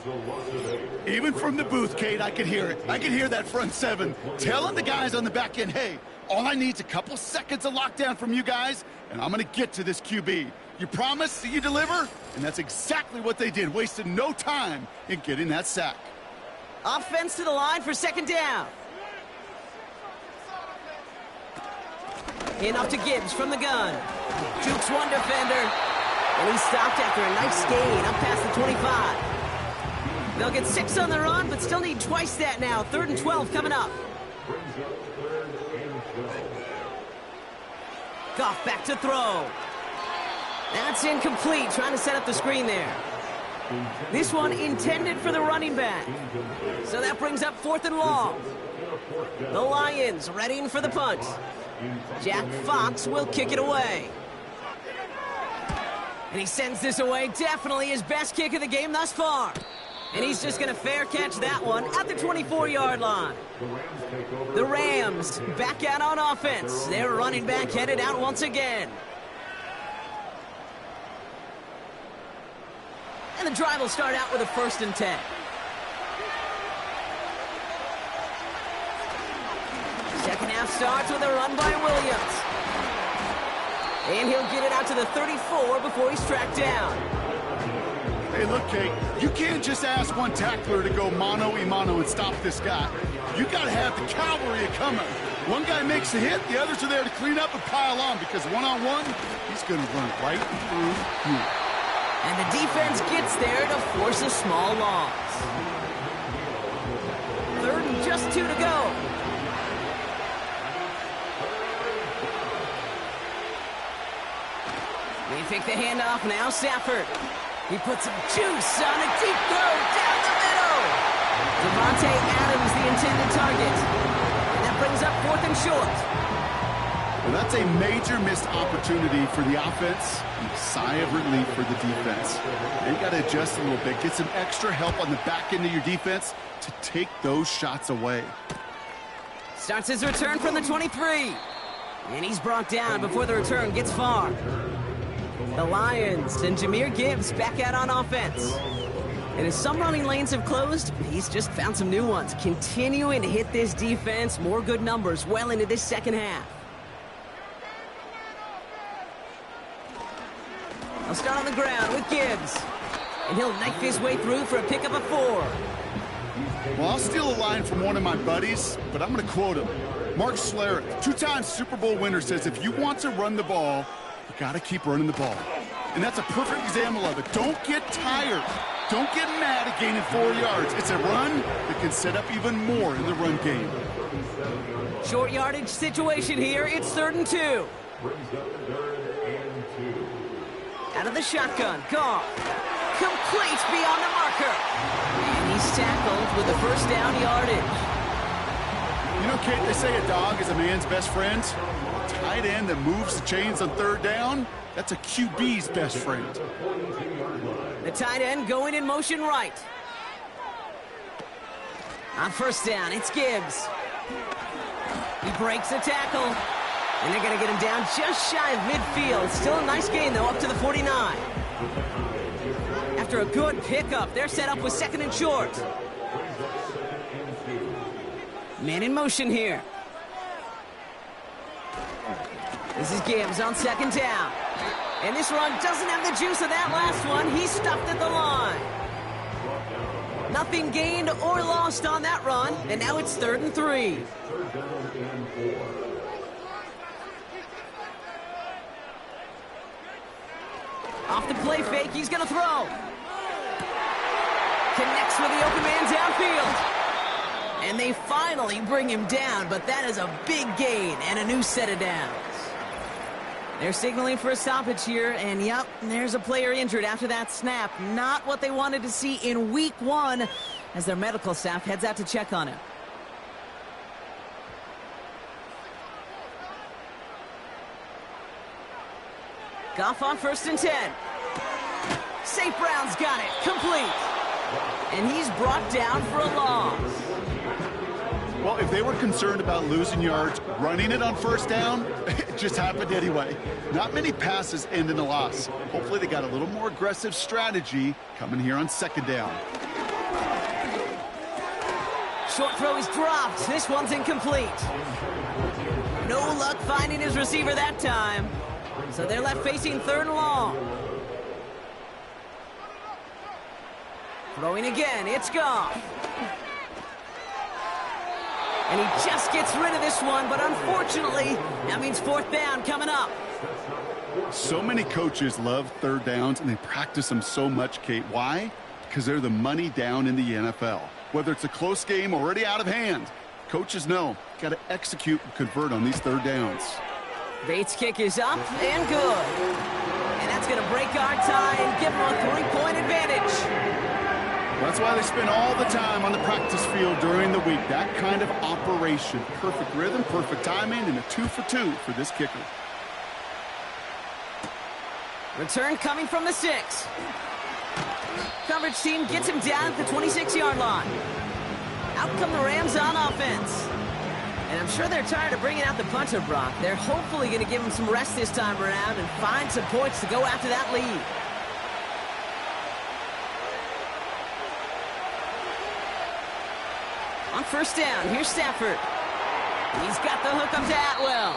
Even from the booth, Kate, I could hear it. I could hear that front 7 telling the guys on the back end, hey, all I need is a couple seconds of lockdown from you guys, and I'm going to get to this QB. You promise that you deliver? And that's exactly what they did. Wasted no time in getting that sack. Offense to the line for second down. In up to Gibbs from the gun. Jukes one defender. And he's stopped after a nice gain up past the 25. They'll get 6 on the run, but still need twice that now. 3rd and 12 coming up. Goff back to throw. That's incomplete. Trying to set up the screen there. This one intended for the running back. So that brings up 4th and long. The Lions readying for the punt. Jack Fox will kick it away. And he sends this away. Definitely his best kick of the game thus far. And he's just going to fair catch that one at the 24-yard line. The Rams back out on offense. Their running back headed out once again. And the drive will start out with a 1st and 10. Second half starts with a run by Williams. And he'll get it out to the 34 before he's tracked down. Hey, look, Kate, you can't just ask one tackler to go mano-a-mano and stop this guy. You got to have the cavalry coming. One guy makes the hit, the others are there to clean up and pile on, because one-on-one, he's going to run right through you. And the defense gets there to force a small loss. 3rd and just 2 to go. They take the handoff now, Stafford. He puts some juice on a deep throw down the middle. Devontae Adams, the intended target. And that brings up 4th and short. Well, that's a major missed opportunity for the offense and a sigh of relief for the defense. They got to adjust a little bit, get some extra help on the back end of your defense to take those shots away. Starts his return from the 23. And he's brought down before the return gets far. The Lions and Jahmyr Gibbs back out on offense. And as some running lanes have closed, he's just found some new ones. Continuing to hit this defense, more good numbers well into this second half. He'll start on the ground with Gibbs. And he'll knife his way through for a pickup of 4. Well, I'll steal a line from one of my buddies, but I'm going to quote him. Mark Schlereth, 2-time Super Bowl winner, says if you want to run the ball, you got to keep running the ball. And that's a perfect example of it. Don't get tired. Don't get mad at gaining 4 yards. It's a run that can set up even more in the run game. Short yardage situation here. It's 3rd and 2. Out of the shotgun. Goff. Complete beyond the marker. And he's tackled with the first down yardage. You know, Kate, they say a dog is a man's best friend. A tight end that moves the chains on 3rd down, that's a QB's best friend. The tight end going in motion right. On 1st down, it's Gibbs. He breaks the tackle. And they're going to get him down just shy of midfield. Still a nice gain, though, up to the 49. After a good pickup, they're set up with 2nd and short. Man in motion here. This is Gibbs on 2nd down. And this run doesn't have the juice of that last one. He's stopped at the line. Nothing gained or lost on that run. And now it's 3rd and 3. Off the play fake, he's going to throw. Connects with the open man downfield. And they finally bring him down, but that is a big gain and a new set of downs. They're signaling for a stoppage here, and yep, there's a player injured after that snap. Not what they wanted to see in week 1 as their medical staff heads out to check on him. Goff on 1st and 10. St. Brown's got it. Complete. And he's brought down for a loss. Well, if they were concerned about losing yards, running it on 1st down, it just happened anyway. Not many passes end in a loss. Hopefully they got a little more aggressive strategy coming here on 2nd down. Short throw is dropped. This one's incomplete. No luck finding his receiver that time. So they're left facing 3rd and long. Throwing again, it's Goff. And he just gets rid of this one, but unfortunately, that means 4th down coming up. So many coaches love 3rd downs, and they practice them so much, Kate. Why? Because they're the money down in the NFL. Whether it's a close game already out of hand, coaches know, got to execute and convert on these 3rd downs. Bates' kick is up and good. And that's going to break our tie and give them a 3-point advantage. That's why they spend all the time on the practice field during the week. That kind of operation. Perfect rhythm, perfect timing, and a 2 for 2 for this kicker. Return coming from the 6. Coverage team gets him down at the 26-yard line. Out come the Rams on offense. And I'm sure they're tired of bringing out the punter, Brock. They're hopefully going to give him some rest this time around and find some points to go after that lead. On 1st down, here's Stafford. He's got the hook up to Atwell.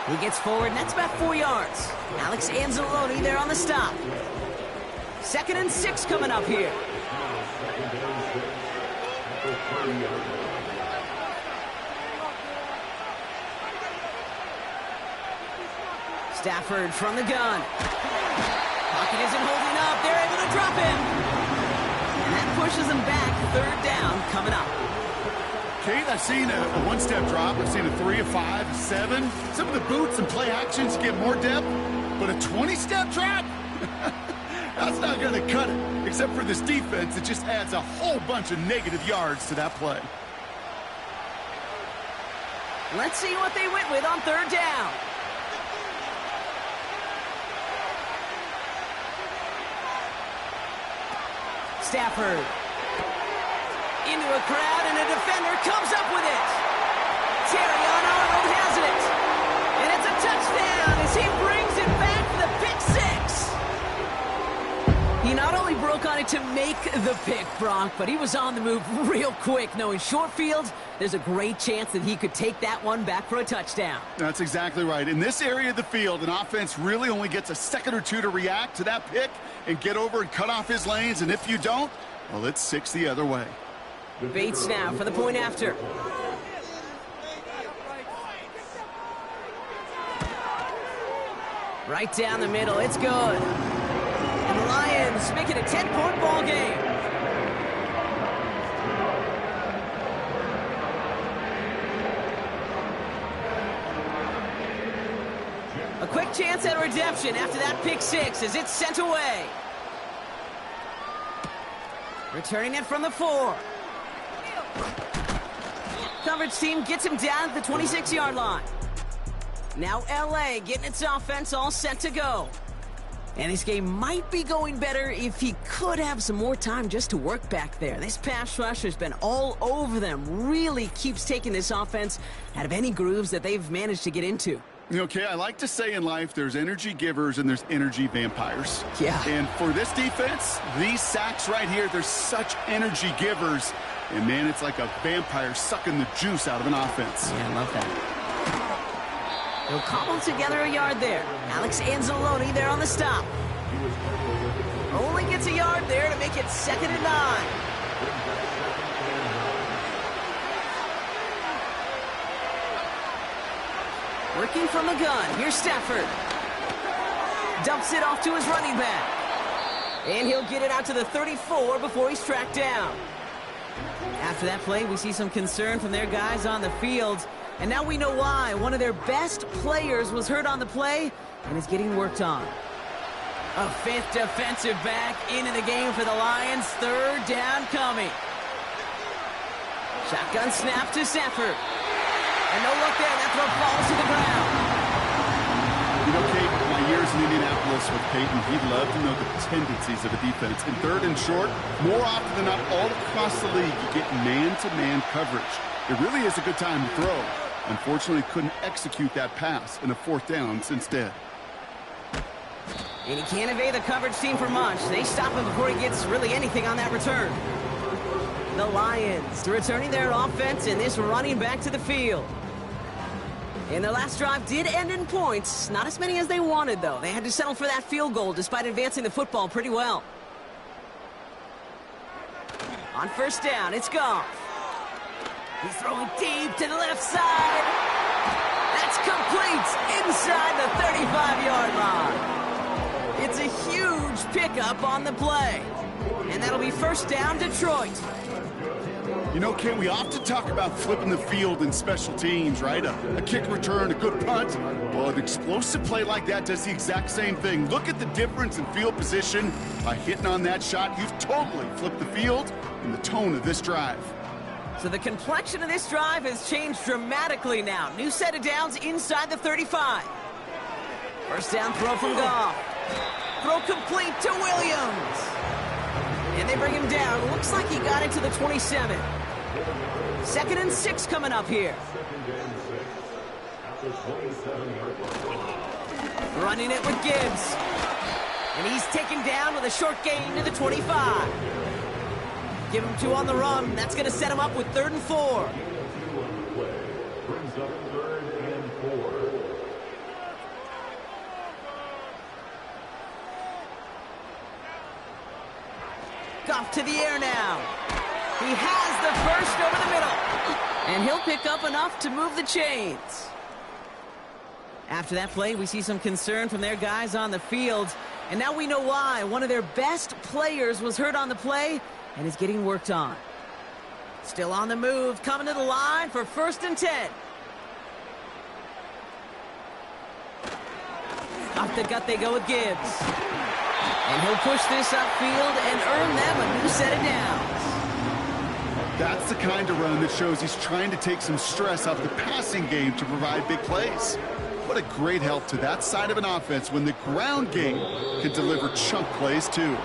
He gets forward, and that's about 4 yards. Alex Anzalone there on the stop. 2nd and 6 coming up here. Stafford from the gun. Pocket isn't holding up. They're able to drop him. And that pushes him back. 3rd down coming up. Kate, I've seen a 1-step drop. I've seen a 3, a 5, a 7. Some of the boots and play actions get more depth. But a 20-step drop? That's not going to cut it. Except for this defense, it just adds a whole bunch of negative yards to that play. Let's see what they went with on third down. Stafford. Into a crowd, and a defender comes up with it. Terrion Arnold has it. And it's a touchdown as he brings it back for the pick six. He not only broke on it to make the pick, Brock, but he was on the move real quick, knowing short field, there's a great chance that he could take that one back for a touchdown. That's exactly right. In this area of the field, an offense really only gets a second or two to react to that pick and get over and cut off his lanes, and if you don't, well, it's 6 the other way. Bates now for the point after. Right down the middle, it's good. And the Lions make it a 10-point ball game. A quick chance at redemption after that pick six as it's sent away. Returning it from the 4. Coverage team gets him down at the 26-yard line. Now LA getting its offense all set to go. And this game might be going better if he could have some more time just to work back there. This pass rush has been all over them. Really keeps taking this offense out of any grooves that they've managed to get into. Okay, I like to say in life there's energy givers and there's energy vampires. Yeah. And for this defense, these sacks right here, they're such energy givers. And, man, it's like a vampire sucking the juice out of an offense. Yeah, I love that. They'll cobble together a yard there. Alex Anzalone there on the stop. Only gets a yard there to make it 2nd and 9. Working from the gun. Here's Stafford. Dumps it off to his running back. And he'll get it out to the 34 before he's tracked down. After that play, we see some concern from their guys on the field. And now we know why. One of their best players was hurt on the play and is getting worked on. A 5th defensive back into the game for the Lions. 3rd down coming. Shotgun snap to Stafford. And no look there. That throw falls to the ground. You know, Kate, my years in Indianapolis with Peyton, he'd love to know the tendencies of a defense. In 3rd and short, more often than not, all across the league, you get man-to-man coverage. It really is a good time to throw. Unfortunately, couldn't execute that pass in a 4th down instead. And he can't evade the coverage team for much. They stop him before he gets really anything on that return. The Lions returning their offense and this running back to the field. And their last drive did end in points. Not as many as they wanted, though. They had to settle for that field goal despite advancing the football pretty well. On 1st down, it's Goff. He's throwing deep to the left side. That's complete inside the 35-yard line. It's a huge pickup on the play. And that'll be 1st down, Detroit. You know, Kate, we often talk about flipping the field in special teams, right? A kick return, a good punt. Well, an explosive play like that does the exact same thing. Look at the difference in field position. By hitting on that shot, you've totally flipped the field and the tone of this drive. So the complexion of this drive has changed dramatically now. New set of downs inside the 35. 1st down throw from Goff. Throw complete to Williams. And they bring him down. Looks like he got it to the 27. 2nd and 6 coming up here. Running it with Gibbs. And he's taken down with a short gain to the 25. Give him 2 on the run. That's going to set him up with 3rd and 4. Goff to the air now. He has the 1st over the middle. And he'll pick up enough to move the chains. After that play, we see some concern from their guys on the field. And now we know why. One of their best players was hurt on the play and is getting worked on. Still on the move, coming to the line for 1st and 10. Off the gut they go with Gibbs. And he'll push this upfield and earn them a new set of downs. That's the kind of run that shows he's trying to take some stress off the passing game to provide big plays. What a great help to that side of an offense when the ground game can deliver chunk plays too.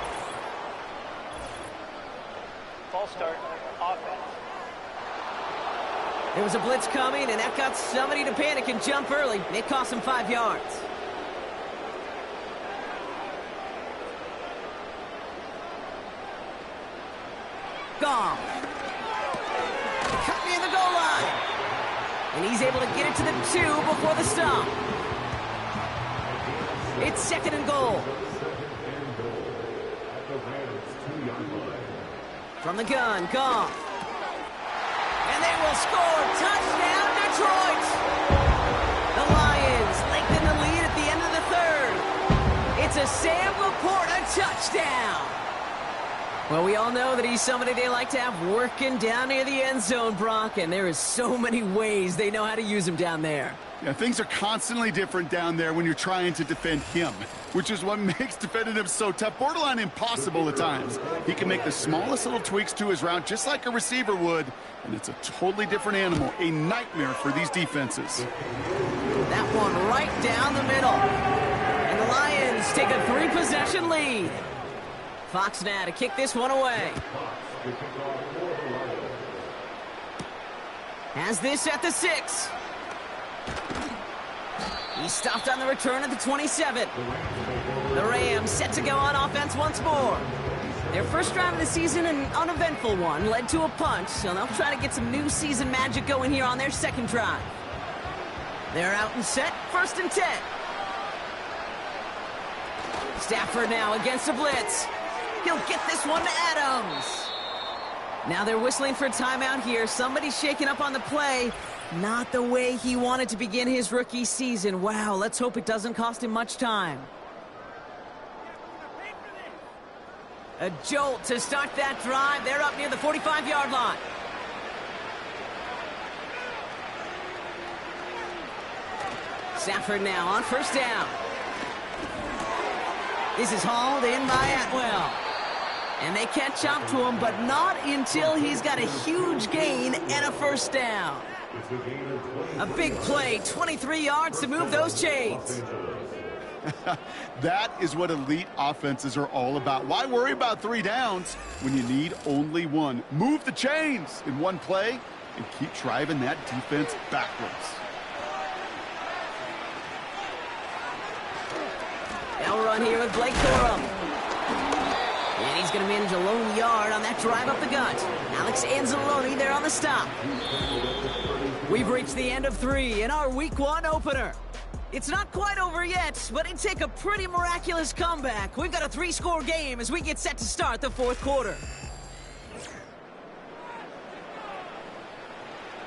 False start. Offense. There was a blitz coming, and that got somebody to panic and jump early. It cost him 5 yards. Gone. Cut near the goal line. And he's able to get it to the 2 before the stop. It's 2nd and goal. From the gun, Goff. And they will score. Touchdown, Detroit. The Lions lengthen the lead at the end of the 3rd. It's a Sam Laporta touchdown. Well, we all know that he's somebody they like to have working down near the end zone, Brock, and there is so many ways they know how to use him down there. Yeah, things are constantly different down there when you're trying to defend him, which is what makes defending him so tough, borderline impossible at times. He can make the smallest little tweaks to his route just like a receiver would, and it's a totally different animal, a nightmare for these defenses. That one right down the middle. And the Lions take a 3-possession lead. Fox now to kick this one away. Has this at the 6. He stopped on the return at the 27. The Rams set to go on offense once more. Their first drive of the season, an uneventful one, led to a punt, so they'll try to get some new season magic going here on their second drive. They're out and set, 1st and 10. Stafford now against a blitz. He'll get this one to Adams. Now they're whistling for a timeout here. Somebody's shaking up on the play. Not the way he wanted to begin his rookie season. Wow, let's hope it doesn't cost him much time. A jolt to start that drive. They're up near the 45-yard line. Stafford now on 1st down. This is hauled in by Atwell. And they catch up to him, but not until he's got a huge gain and a 1st down. A big play, 23 yards to move those chains. That is what elite offenses are all about. Why worry about 3 downs when you need only 1? Move the chains in one play and keep driving that defense backwards. They'll run here with Blake Corum. And he's going to manage a lone yard on that drive up the gut. Alex Anzalone there on the stop. We've reached the end of 3 in our Week 1 opener. It's not quite over yet, but it'd take a pretty miraculous comeback. We've got a 3-score game as we get set to start the 4th quarter.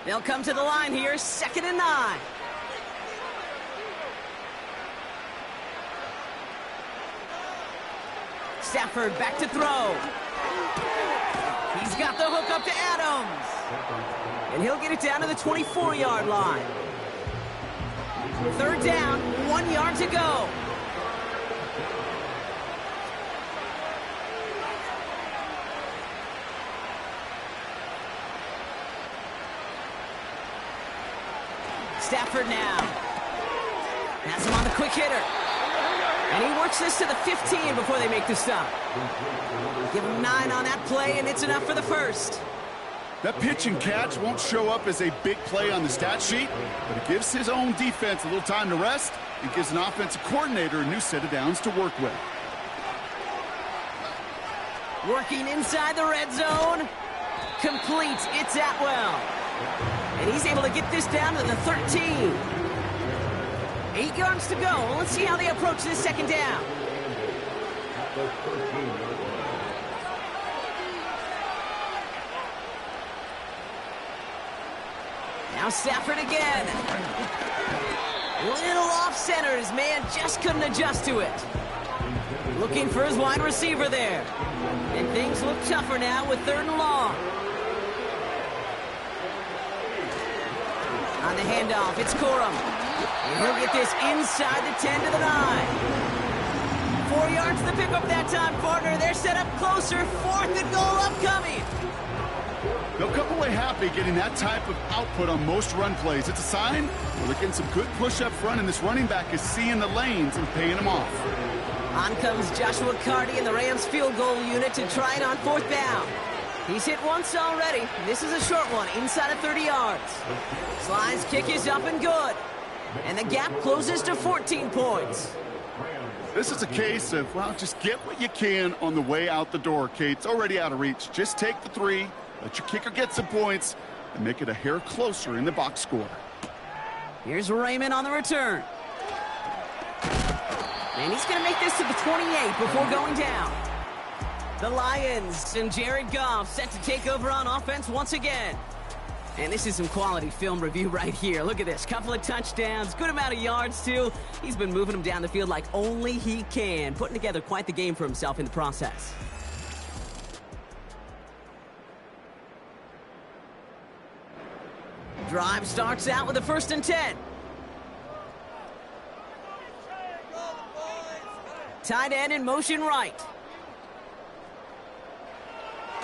They'll come to the line here, 2nd and 9. Stafford back to throw. He's got the hook up to Adams. And he'll get it down to the 24-yard line. 3rd down, 1 yard to go. Stafford now. Has him on the quick hitter. And he works this to the 15 before they make the stop. Give him 9 on that play, and it's enough for the 1st. That pitch and catch won't show up as a big play on the stat sheet, but it gives his own defense a little time to rest and gives an offensive coordinator a new set of downs to work with. Working inside the red zone. Complete. It's Atwell. And he's able to get this down to the 13. 8 yards to go. Let's see how they approach this 2nd down. Now Stafford again. Little off-center. His man just couldn't adjust to it. Looking for his wide receiver there. And things look tougher now with 3rd and long. On the handoff, it's Corum. And he'll get this inside the 10 to the 9. 4 yards to the pickup that time, partner. They're set up closer. 4th and goal upcoming. They'll come away happy getting that type of output on most run plays. It's a sign where they're getting some good push up front, and this running back is seeing the lanes and paying them off. On comes Joshua Carty in the Rams field goal unit to try it on 4th down. He's hit once already. This is a short one, inside of 30 yards. Sly's kick is up and good. And the gap closes to 14 points. This is a case of, well, just get what you can on the way out the door, Kate. It's already out of reach. Just take the 3, let your kicker get some points, and make it a hair closer in the box score. Here's Raymond on the return. And he's going to make this to the 28 before going down. The Lions and Jared Goff set to take over on offense once again. And this is some quality film review right here. Look at this. Couple of touchdowns. Good amount of yards, too. He's been moving them down the field like only he can. Putting together quite the game for himself in the process. Drive starts out with a 1st and 10. Tight end in motion right.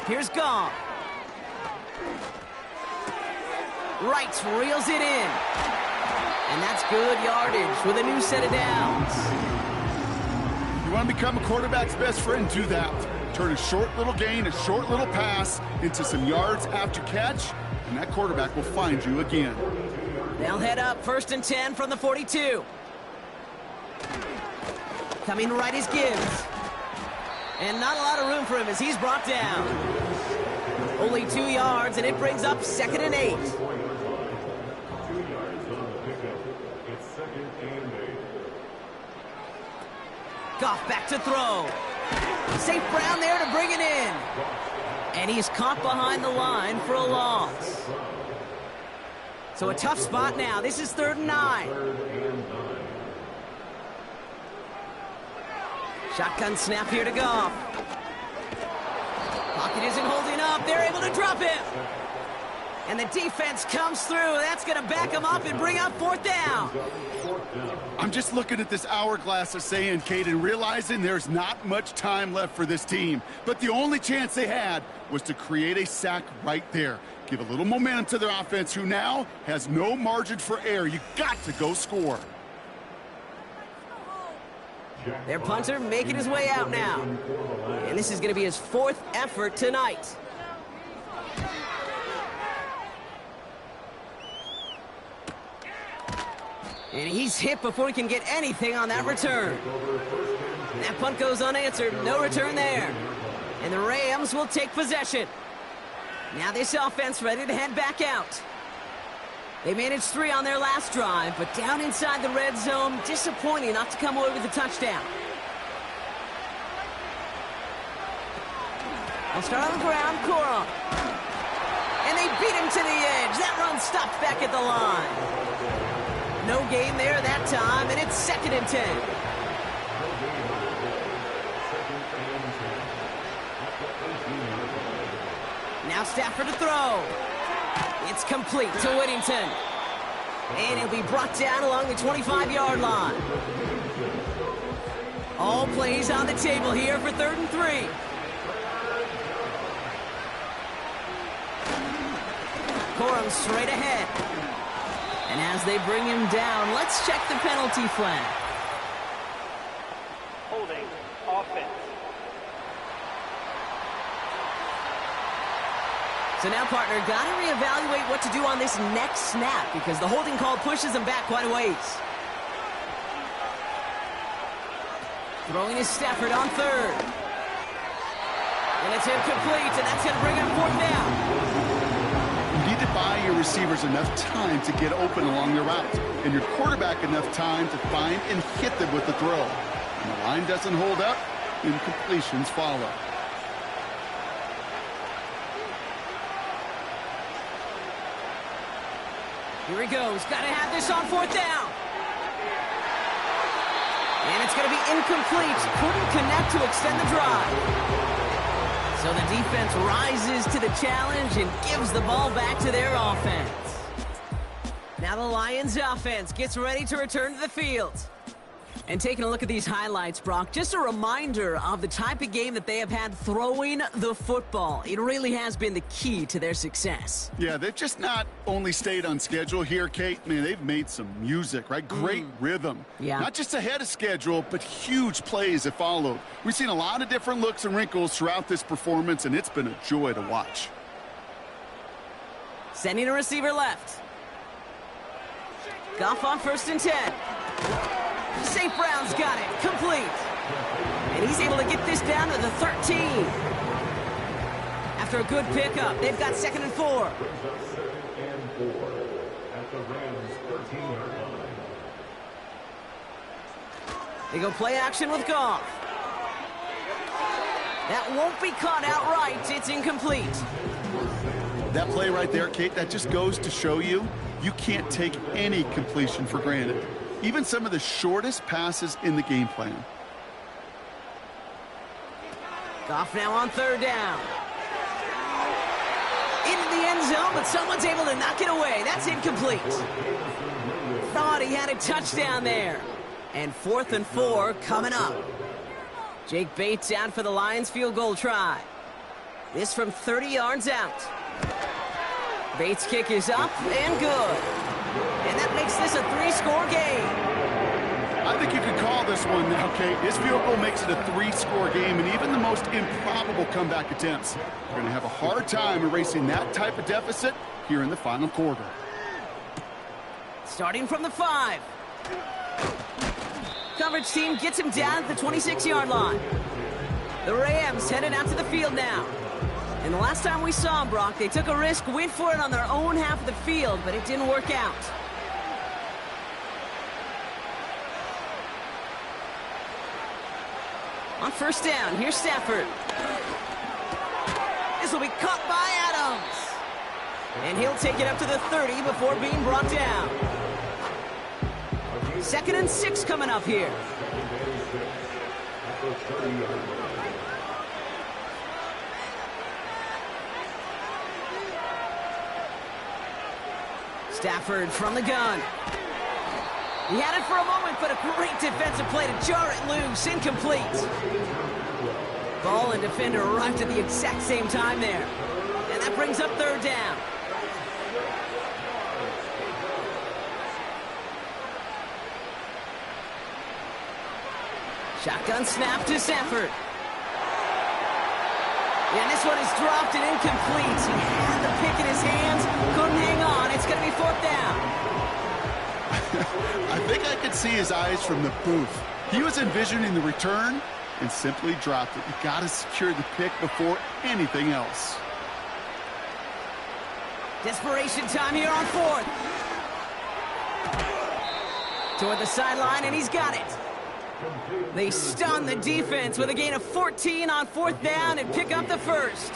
Here's Goff. Wright reels it in. And that's good yardage with a new set of downs. You want to become a quarterback's best friend, do that. Turn a short little gain, a short little pass into some yards after catch, and that quarterback will find you again. They'll head up 1st and 10 from the 42. Coming right is Gibbs. And not a lot of room for him as he's brought down. Only 2 yards, and it brings up 2nd and 8. Goff back to throw. St. Brown there to bring it in. And he's caught behind the line for a loss. So a tough spot now. This is 3rd and 9. Shotgun snap here to Goff. Pocket isn't holding up. They're able to drop him. And the defense comes through. That's going to back him up and bring up 4th down. I'm just looking at this hourglass of saying, Kate, and realizing there's not much time left for this team. But the only chance they had was to create a sack right there. Give a little momentum to their offense, who now has no margin for error. You got to go score. Their punter making his way out now. And this is going to be his 4th effort tonight. And he's hit before he can get anything on that return. That punt goes unanswered. No return there. And the Rams will take possession. Now this offense ready to head back out. They managed 3 on their last drive, but down inside the red zone, disappointing not to come away with a touchdown. They'll start on the ground, Corum. And they beat him to the edge. That run stopped back at the line. No gain there that time, and it's 2nd and 10. Now Stafford to throw. It's complete to Whittington. And he'll be brought down along the 25-yard line. All plays on the table here for 3rd and 3. Corum straight ahead. And as they bring him down, let's check the penalty flag. Holding offense. So now, partner, got to reevaluate what to do on this next snap because the holding call pushes him back quite a ways. Throwing is Stafford on 3rd. And it's incomplete, and that's going to bring up 4th down. You need to buy your receivers enough time to get open along their route, and your quarterback enough time to find and hit them with the throw. When the line doesn't hold up, incompletions follow. Here he goes. Got to have this on 4th down. And it's going to be incomplete. Couldn't connect to extend the drive. So the defense rises to the challenge and gives the ball back to their offense. Now the Lions offense gets ready to return to the field. And taking a look at these highlights, Brock, just a reminder of the type of game that they have had throwing the football. It really has been the key to their success. Yeah, they've just not only stayed on schedule here, Kate. Man, they've made some music, right? Great rhythm. Yeah. Not just ahead of schedule, but huge plays have followed. We've seen a lot of different looks and wrinkles throughout this performance, and it's been a joy to watch. Sending a receiver left. Goff on 1st and 10. St. Brown's got it. Complete. And he's able to get this down to the 13. After a good pickup, they've got 2nd and 4. They go play action with Goff. That won't be caught outright. It's incomplete. That play right there, Kate, that just goes to show you can't take any completion for granted. Even some of the shortest passes in the game plan. Goff now on 3rd down. Into the end zone, but someone's able to knock it away. That's incomplete. Thought he had a touchdown there. And 4th and 4 coming up. Jake Bates out for the Lions field goal try. This from 30 yards out. Bates' kick is up and good. And that makes this a 3-score game. I think you could call this one now, Kate. His field goal makes it a 3-score game, and even the most improbable comeback attempts are going to have a hard time erasing that type of deficit here in the final quarter. Starting from the 5. Coverage team gets him down at the 26-yard line. The Rams headed out to the field now. And the last time we saw them, Brock, they took a risk, went for it on their own half of the field, but it didn't work out. On 1st down, here's Stafford. This will be caught by Adams. And he'll take it up to the 30 before being brought down. 2nd and 6 coming up here. Stafford from the gun. He had it for a moment, but a great defensive play to jar it loose. Incomplete. Ball and defender arrived at the exact same time there. And that brings up 3rd down. Shotgun snap to Stafford. And this one is dropped and incomplete. He had the pick in his hands, couldn't hang on. It's going to be 4th down. I think I could see his eyes from the booth. He was envisioning the return and simply dropped it. You got to secure the pick before anything else. Desperation time here on 4th. Toward the sideline, and he's got it. They stun the defense with a gain of 14 on 4th down and pick up the 1st.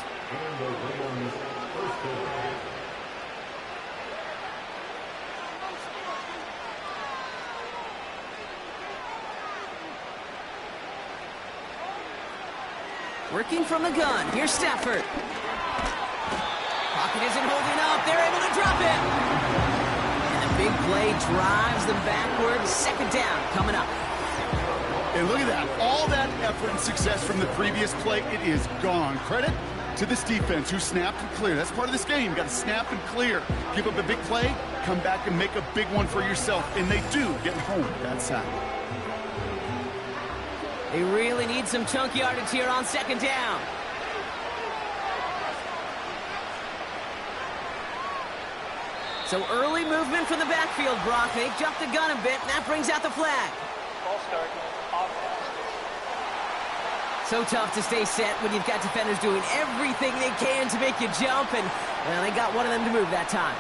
Working from the gun. Here's Stafford. Pocket isn't holding up. They're able to drop him. And the big play drives them backwards. 2nd down coming up. And look at that. All that effort and success from the previous play, it is gone. Credit to this defense who snapped and cleared. That's part of this game. You got to snap and clear. Give up a big play, come back and make a big one for yourself. And they do get home with that sack. They really need some chunk yardage here on 2nd down. So early movement from the backfield, Brock. They jumped the gun a bit, and that brings out the flag. Ball start. Offense. So tough to stay set when you've got defenders doing everything they can to make you jump, and well, they got one of them to move that time.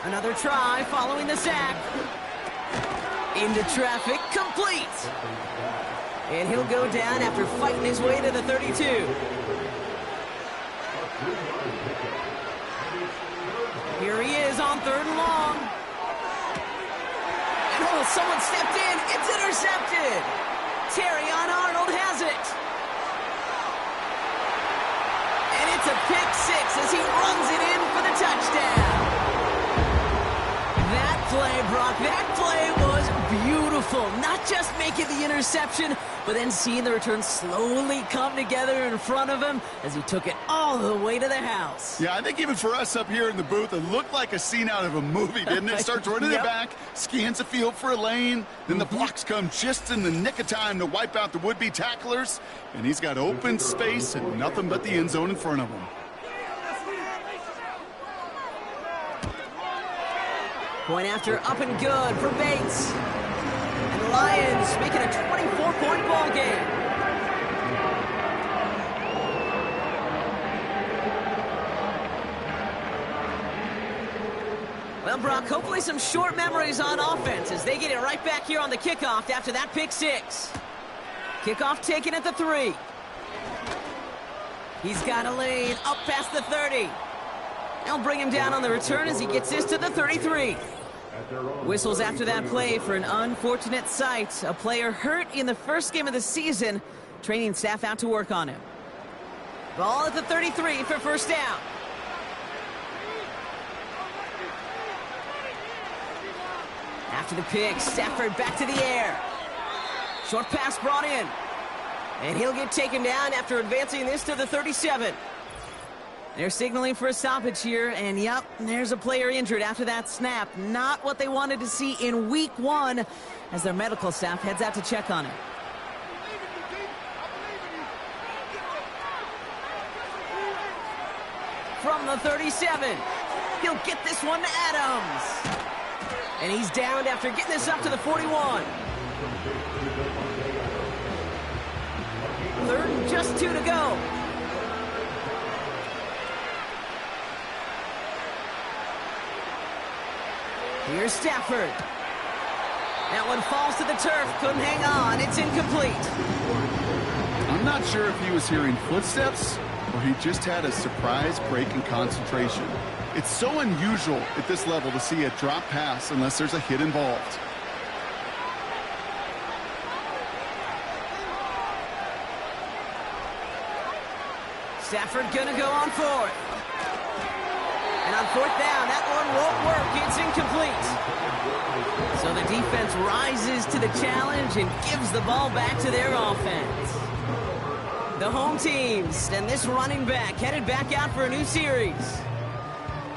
Another try following the sack. Into traffic, complete. And he'll go down after fighting his way to the 32. Here he is on 3rd and long. And oh, someone stepped in. It's intercepted. Terrion Arnold has it. And it's a pick 6 as he runs it in for the touchdown. That play, Brock. That play was beautiful. Not just making the interception, but then seeing the return slowly come together in front of him as he took it all the way to the house. Yeah, I think even for us up here in the booth, it looked like a scene out of a movie, didn't it? Starts running it back, scans the field for a lane, then the blocks come just in the nick of time to wipe out the would-be tacklers, and he's got open space and nothing but the end zone in front of him. Point after up and good for Bates. And the Lions make it a 24-point ball game. Well, Brock, hopefully some short memories on offense as they get it right back here on the kickoff after that pick six. Kickoff taken at the 3. He's got a lane up past the 30. They'll bring him down on the return as he gets this to the 33. Whistles after that play for an unfortunate sight. A player hurt in the first game of the season. Training staff out to work on him. Ball at the 33 for first down. After the pick, Stafford back to the air. Short pass brought in. And he'll get taken down after advancing this to the 37. They're signaling for a stoppage here, and yep, there's a player injured after that snap. Not what they wanted to see in week 1 as their medical staff heads out to check on him. From the 37, he'll get this one to Adams. And he's downed after getting this up to the 41. Third and just 2 to go. Here's Stafford. That one falls to the turf. Couldn't hang on. It's incomplete. I'm not sure if he was hearing footsteps or he just had a surprise break in concentration. It's so unusual at this level to see a drop pass unless there's a hit involved. Stafford gonna go on fourth. And on fourth down, that one won't work. It's incomplete. So the defense rises to the challenge and gives the ball back to their offense. The home teams and this running back headed back out for a new series.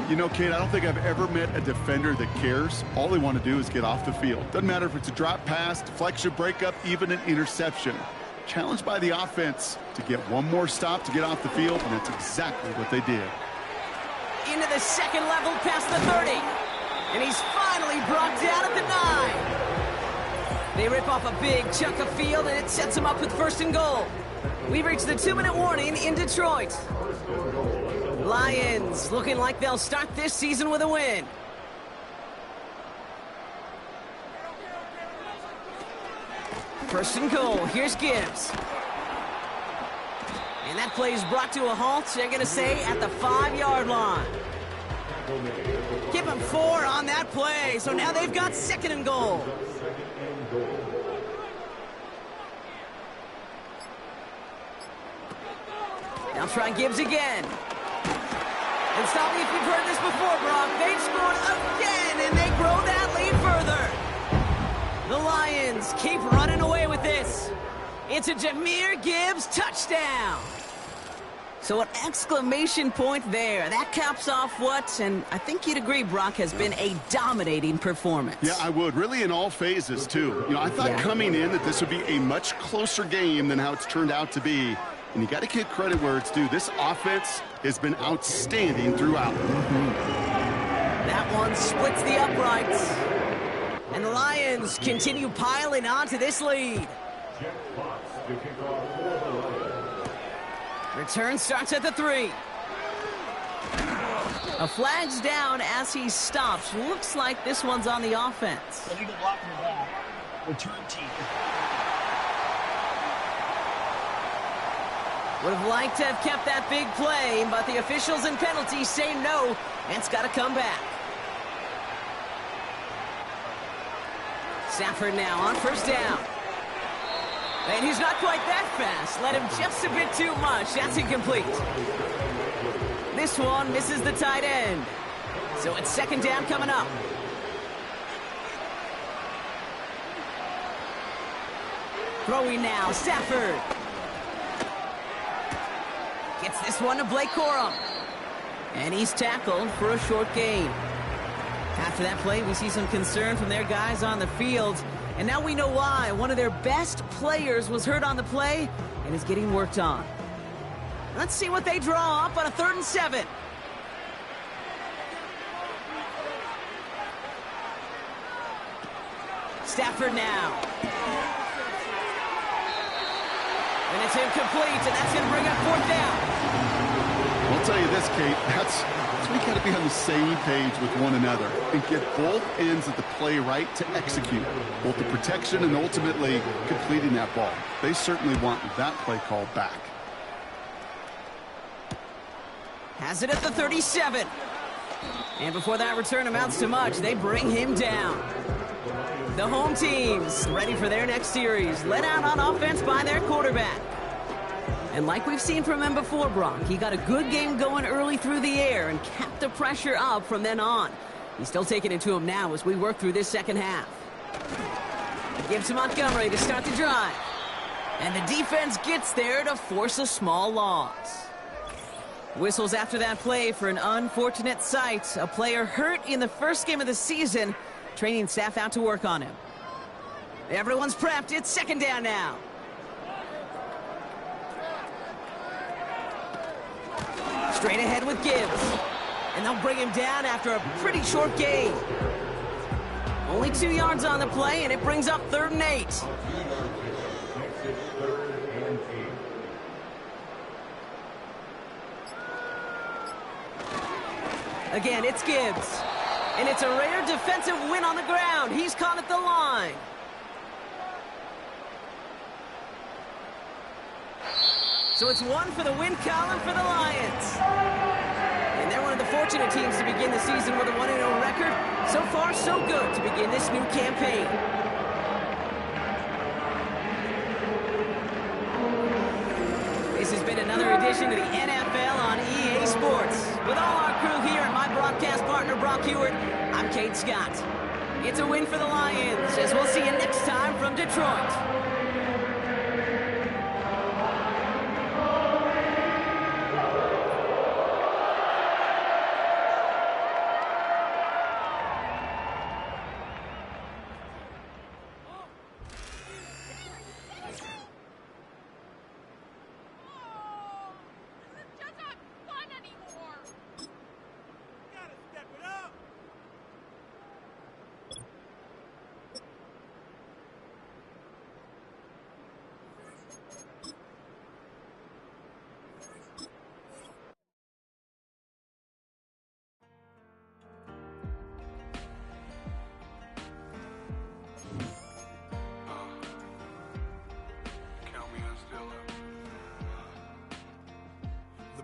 You know, Kate, I don't think I've ever met a defender that cares. All they want to do is get off the field. Doesn't matter if it's a drop pass, deflection, breakup, even an interception. Challenged by the offense to get one more stop to get off the field, and that's exactly what they did. Into the second level past the 30. And he's finally brought down at the 9. They rip off a big chunk of field, and it sets them up with first and goal. We've reached the 2-minute warning in Detroit. Lions looking like they'll start this season with a win. First and goal. Here's Gibbs. And that play is brought to a halt, they're going to say, at the 5-yard line. Give them 4 on that play, so now they've got second and goal. Now try Gibbs again. And stop me if you've heard this before, Brock. They've scored again, and they grow that lead further. The Lions keep running away with this. It's a Jahmyr Gibbs touchdown. So an exclamation point there. That caps off what, and I think you'd agree, Brock, has been a dominating performance. Yeah, I would. Really in all phases, too. You know, I thought coming in that this would be a much closer game than how it's turned out to be. And you got to give credit where it's due. This offense has been outstanding throughout. That one splits the uprights. And the Lions continue piling on to this lead. Return starts at the 3. A flag's down as he stops. Looks like this one's on the offense. Illegal block in the back. Return team. Would have liked to have kept that big play, but the officials and penalties say no, and it's got to come back. Stafford now on first down. And he's not quite that fast. Let him just a bit too much. That's incomplete. This one misses the tight end. So it's second down coming up. Throwing now, Stafford. Gets this one to Blake Corum. And he's tackled for a short gain. After that play, we see some concern from their guys on the field. And now we know why. One of their best players was hurt on the play and is getting worked on. Let's see what they draw up on a 3rd and 7. Stafford now. And it's incomplete, and that's going to bring up 4th down. I'll tell you this, Kate, that's we got to be on the same page with one another and get both ends of the play right to execute, both the protection and ultimately completing that ball. They certainly want that play call back. Has it at the 37. And before that return amounts to much, they bring him down. The home team's ready for their next series, led out on offense by their quarterback. And like we've seen from him before, Brock, he got a good game going early through the air and kept the pressure up from then on. He's still taking it to him now as we work through this second half. Gives to Montgomery to start the drive. And the defense gets there to force a small loss. Whistles after that play for an unfortunate sight. A player hurt in the first game of the season. Training staff out to work on him. Everyone's prepped. It's 2nd down now. Straight ahead with Gibbs. And they'll bring him down after a pretty short gain. Only 2 yards on the play, and it brings up 3rd and 8. Again, it's Gibbs. And it's a rare defensive win on the ground. He's caught at the line. So it's 1 for the win column for the Lions. And they're one of the fortunate teams to begin the season with a 1-0 record. So far, so good to begin this new campaign. This has been another edition of the NFL on EA Sports. With all our crew here and my broadcast partner, Brock Hewitt, I'm Kate Scott. It's a win for the Lions, as we'll see you next time from Detroit.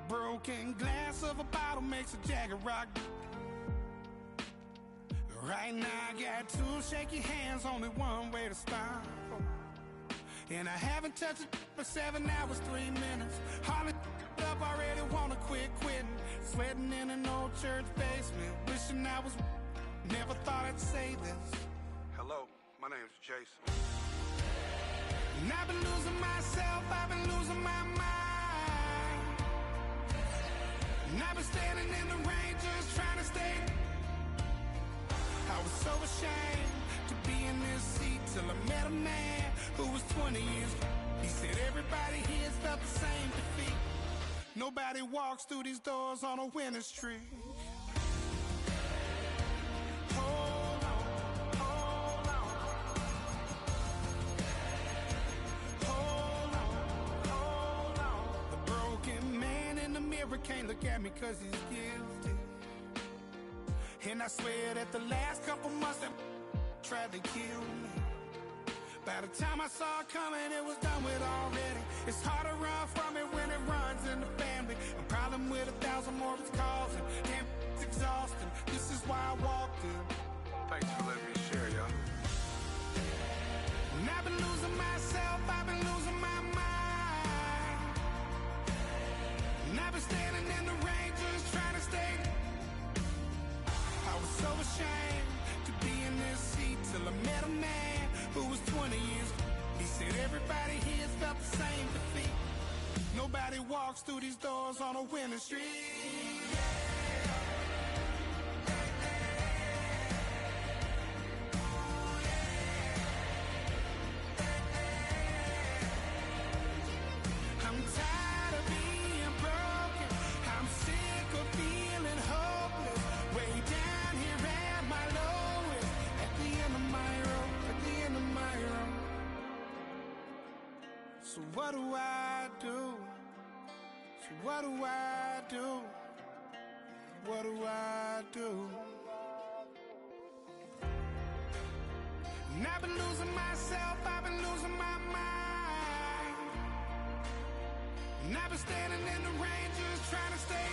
Broken glass of a bottle makes a Jagger rock. Right now I got 2 shaky hands, only one way to stop. And I haven't touched it for 7 hours, 3 minutes. Hardly up, already wanna quitting. Sweating in an old church basement, wishing I was. Never thought I'd say this. Hello, my name's Jason. And I've been losing myself, I've been losing my mind. And I've been standing in the rain just trying to stay. I was so ashamed to be in this seat till I met a man who was 20 years. He said everybody here's felt the same defeat. Nobody walks through these doors on a winning streak. Hold on, hold on. Hold on, hold on. The broken man in the mirror can't look at me 'cause he's guilty. And I swear that the last couple months that tried to kill me. By the time I saw it coming, it was done with already. It's hard to run from it when it runs in the family. A problem with 1,000 more it's causing. Damn, it's exhausting. This is why I walked in. Thanks for letting me share, y'all. And I've been losing myself, I've been losing my mind. And I've been standing in the rain just trying to stay. I was so ashamed to be in this seat till I met a man who was 20 years. He said everybody Nobody walks through these doors on a winning streak. I'm tired of being broken. I'm sick of feeling hopeless. Way down here at my lowest. At the end of my road, at the end of my road. So what do I do? So what do I do? What do I do? And I've been losing myself, I've been losing my mind. And I've been standing in the rain just trying to stay.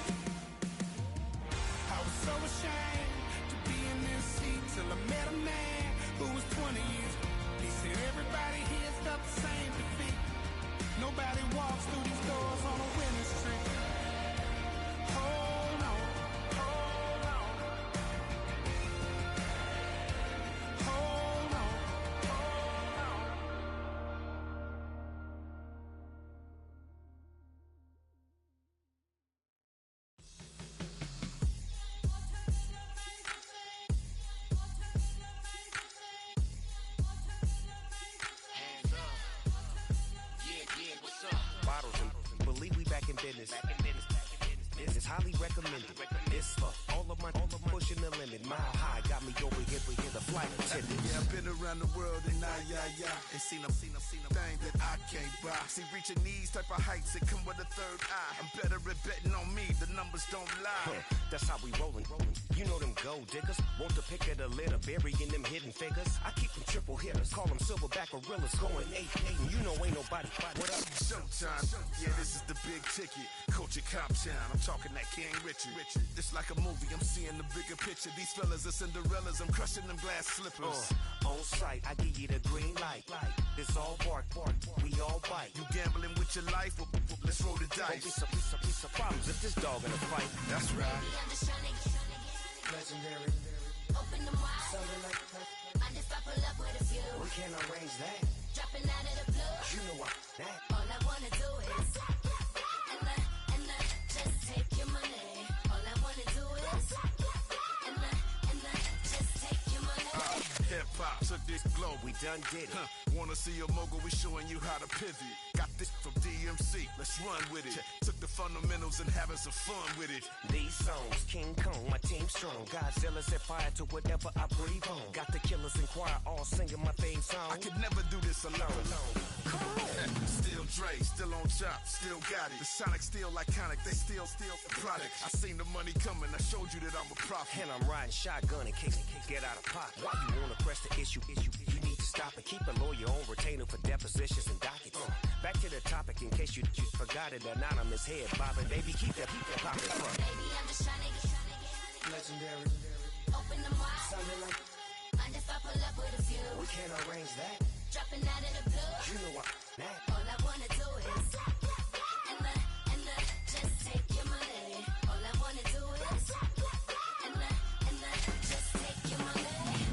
I was so ashamed to be in this seat till I met a man who was 20 years. He said everybody here's got the same defeat. Nobody walks through these doors on a winning streak. Hold on, hold on. Hold on, hold on. Hands up. Yeah, what's up? Bottles and believe we back in business. This is highly recommended. This for all of my pushing the limit. Mile high got me over here for the flight attendant. Yeah, I've been around the world and and seen them thing that I can't buy. See, reaching these type of heights, it come with a third eye. I'm better at betting on me, the numbers don't lie. That's how we rollin'. You know them gold diggers. Want to pick at a litter, burying them hidden figures. I keep them triple hitters, call them silverback gorillas, going 8-8, and you know ain't nobody. What up? Showtime, yeah, this is the big ticket. Culture Cop Town, I'm talking that King Richard. It's like a movie, I'm seeing the bigger picture. These fellas are Cinderellas, I'm crushing them glass slippers. On sight, I give you the green light. It's all bark, we all bite. You gambling with your life? Well, let's roll the dice. Piece of problems if this dog in a fight. That's right. I'm just trying to get Legendary. open them wide. Something like Mind if I pull up with a few? we can't arrange that. Dropping out of the blue. You know what? That. All I wanna do is and just take your money. All I wanna do is and just take your money. Hip hop took this globe. We done did it. Wanna see a mogul? We showing you how to pivot. Got this from DMC. Let's run with it. Took the fundamentals and having some fun with it. These songs, King Kong, my team strong. Godzilla set fire to whatever I breathe on. Got the killers in choir all singing my theme song. I could never do this alone. Still Dre, still on top, still got it. The Sonic still iconic, they still the product. I seen the money coming, I showed you that I'm a prophet. And I'm riding shotgun in case get out of pocket. Why you wanna press the issue? You need to stop and keep a lawyer on retainer for depositions and dockets. Back to the topic in case you forgot it. Anonymous head bobbing, baby, keep that popping front. Baby, I'm just trying to get Legendary. open them wide. Something like Mind if I pull up with a few? we can't arrange that. Dropping out of the blue. You know what? That. All I wanna do is and just take your money. All I wanna do is and just take your money.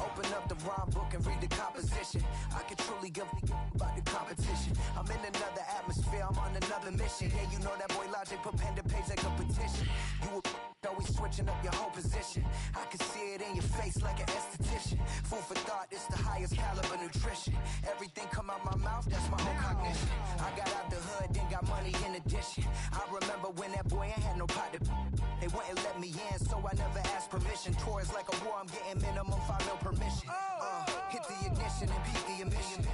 Open up the rhyme book and read the composition. I can truly give about the competition. I'm in another atmosphere, I'm on another mission. Yeah, you know that boy Logic put pen to page like a petition. You always switching up your whole position. I can see it in your face like an esthetician. Food for thought, it's the highest caliber nutrition. Everything come out my mouth, that's my own cognition. I got out the hood, then got money in addition. I remember when that boy ain't had no pot to. They wouldn't let me in, so I never asked permission. Tours like a war, I'm getting minimum 5 mil permission. Hit the ignition and beat the emission.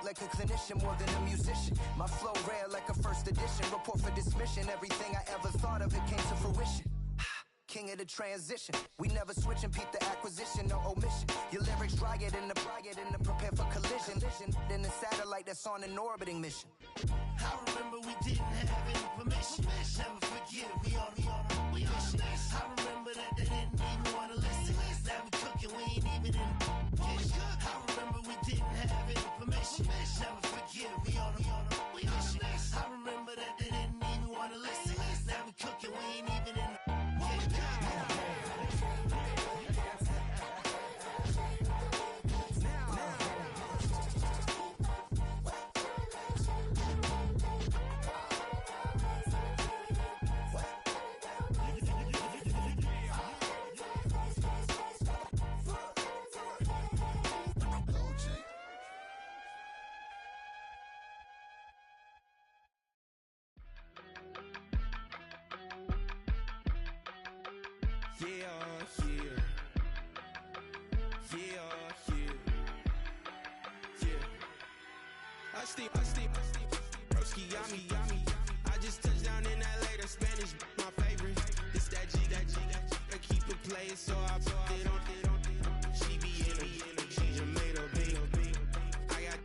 Like a clinician more than a musician. My flow rare like a first edition. Report for dismission. Everything I ever thought of, it came to fruition. King of the transition. We never switch and peep the acquisition, no omission. Your lyrics dry it in the prepare for collision. Then the satellite that's on an orbiting mission. I remember we didn't have any permission. Never forget, we on a mission. I remember that they didn't even want to listen. Now we cooking, we ain't even in the kitchen. I remember we didn't have any permission. Never forget, we on a mission. I remember that they didn't even want to listen. Now we cooking, we ain't even in the I just touched down in LA, the Spanish, my favorite. This that G, I keep it playing, so I put it on. She be in the she just made a beat. I got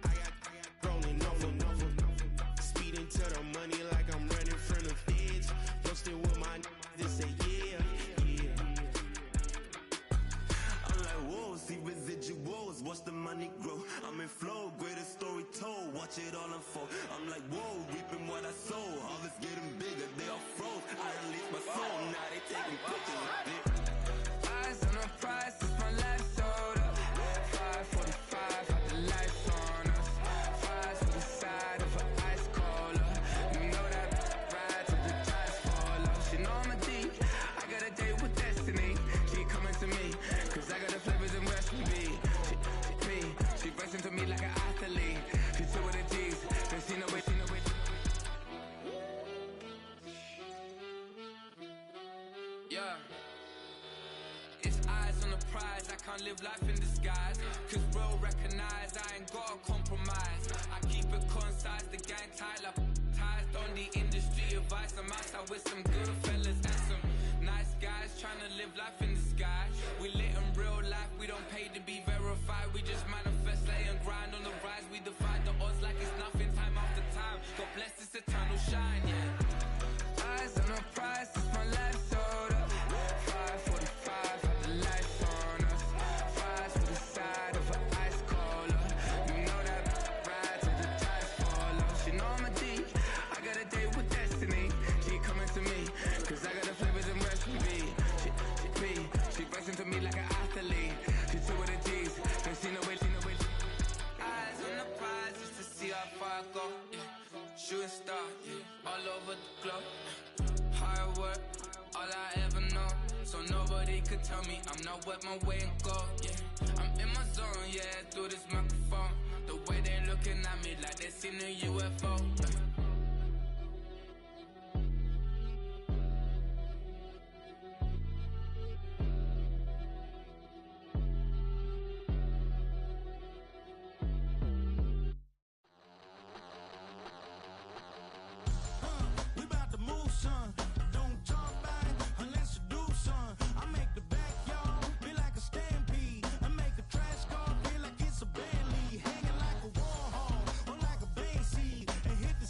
rolling over. Speeding to the money like I'm running from the feds. Posting with my they say yeah. I'm like, whoa, see residuals, watch the money grow. I'm in flow, greatest story told, watch it all unfold. I'm like, whoa, reaping what I sow. Harvest getting bigger, they all froze. I release my soul, now they taking pictures of it. Eyes on the prize, it's my life sold up. 5:45, had the lights on us. Fries for the side of an ice cola. You know that ride till the tires fall off. She know I'm a D, I got a date with destiny. She coming to me, cause I got the flavors and recipe. She racing to me like an athlete. She took with the G's, then she know it. Yeah. It's eyes on the prize, I can't live life in disguise. Cause bro recognize I ain't gotta compromise. I keep it concise, the gang tight like ties. On the industry advice, I'm outside with some good fellas and some nice guys trying to live life in the sky. We lit in real life, we don't pay to be verified. We just manifest, lay and grind on the rise. We defy the odds like it's nothing, time after time. God bless this eternal shine, yeah. Eyes on the prize, it's my life sold up. 5:45, had the lights on us. Fries for the side of an ice cola. You know that ride till the tires fall off. She know I'm a D, I got a date with destiny. She coming to me, cause I got the flavors and recipe. She racing to me like an athlete. She took with the G's, then she know it. Eyes on the prize just to see how far I go. Yeah. Shooting star, yeah. All over the globe. Hard work, all I ever know. So nobody could tell me I'm not wet my way and go. Yeah, I'm in my zone, yeah, through this microphone. The way they looking at me like they seen a UFO. Yeah. Hit the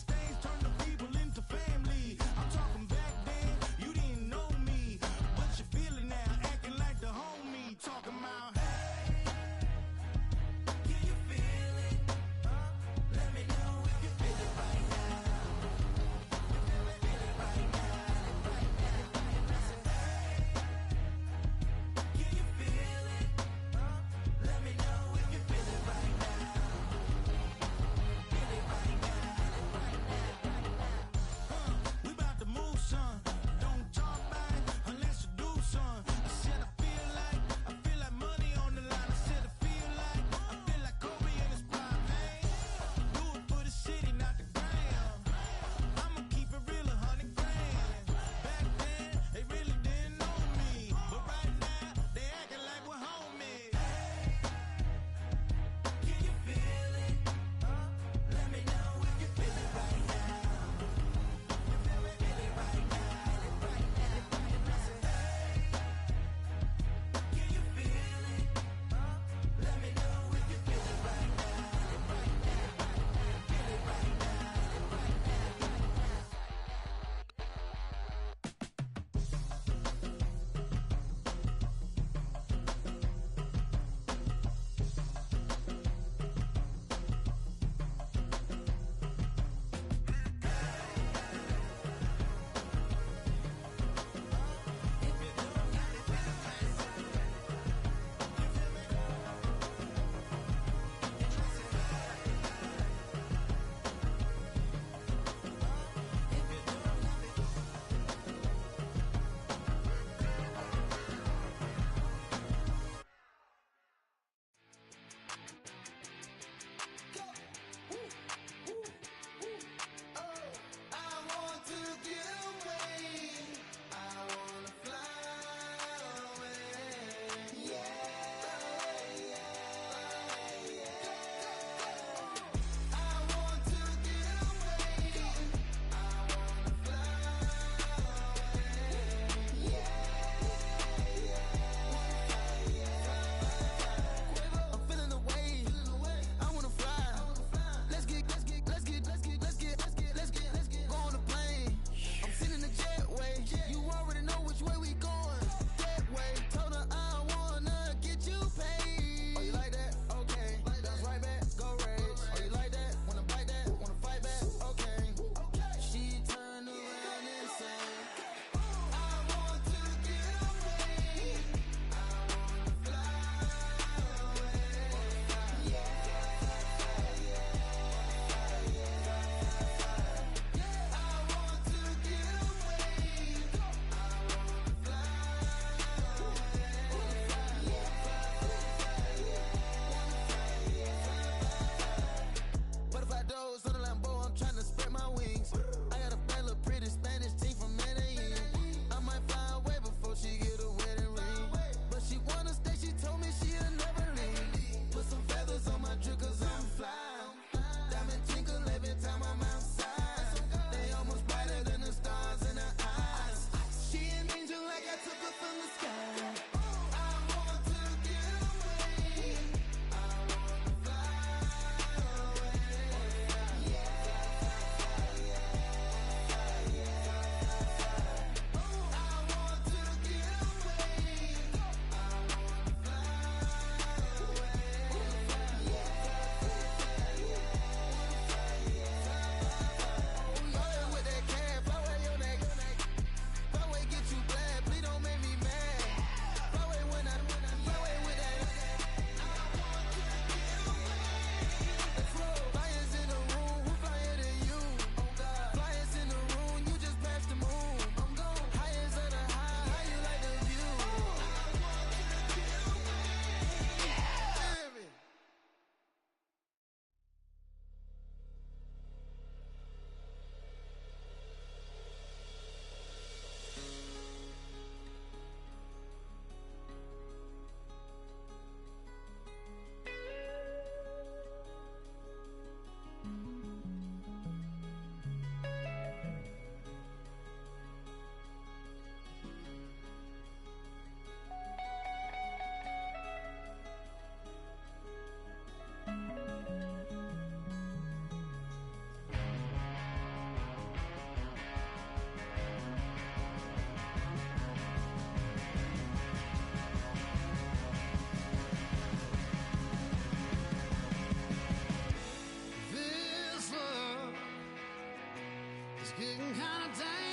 getting kind of dangerous.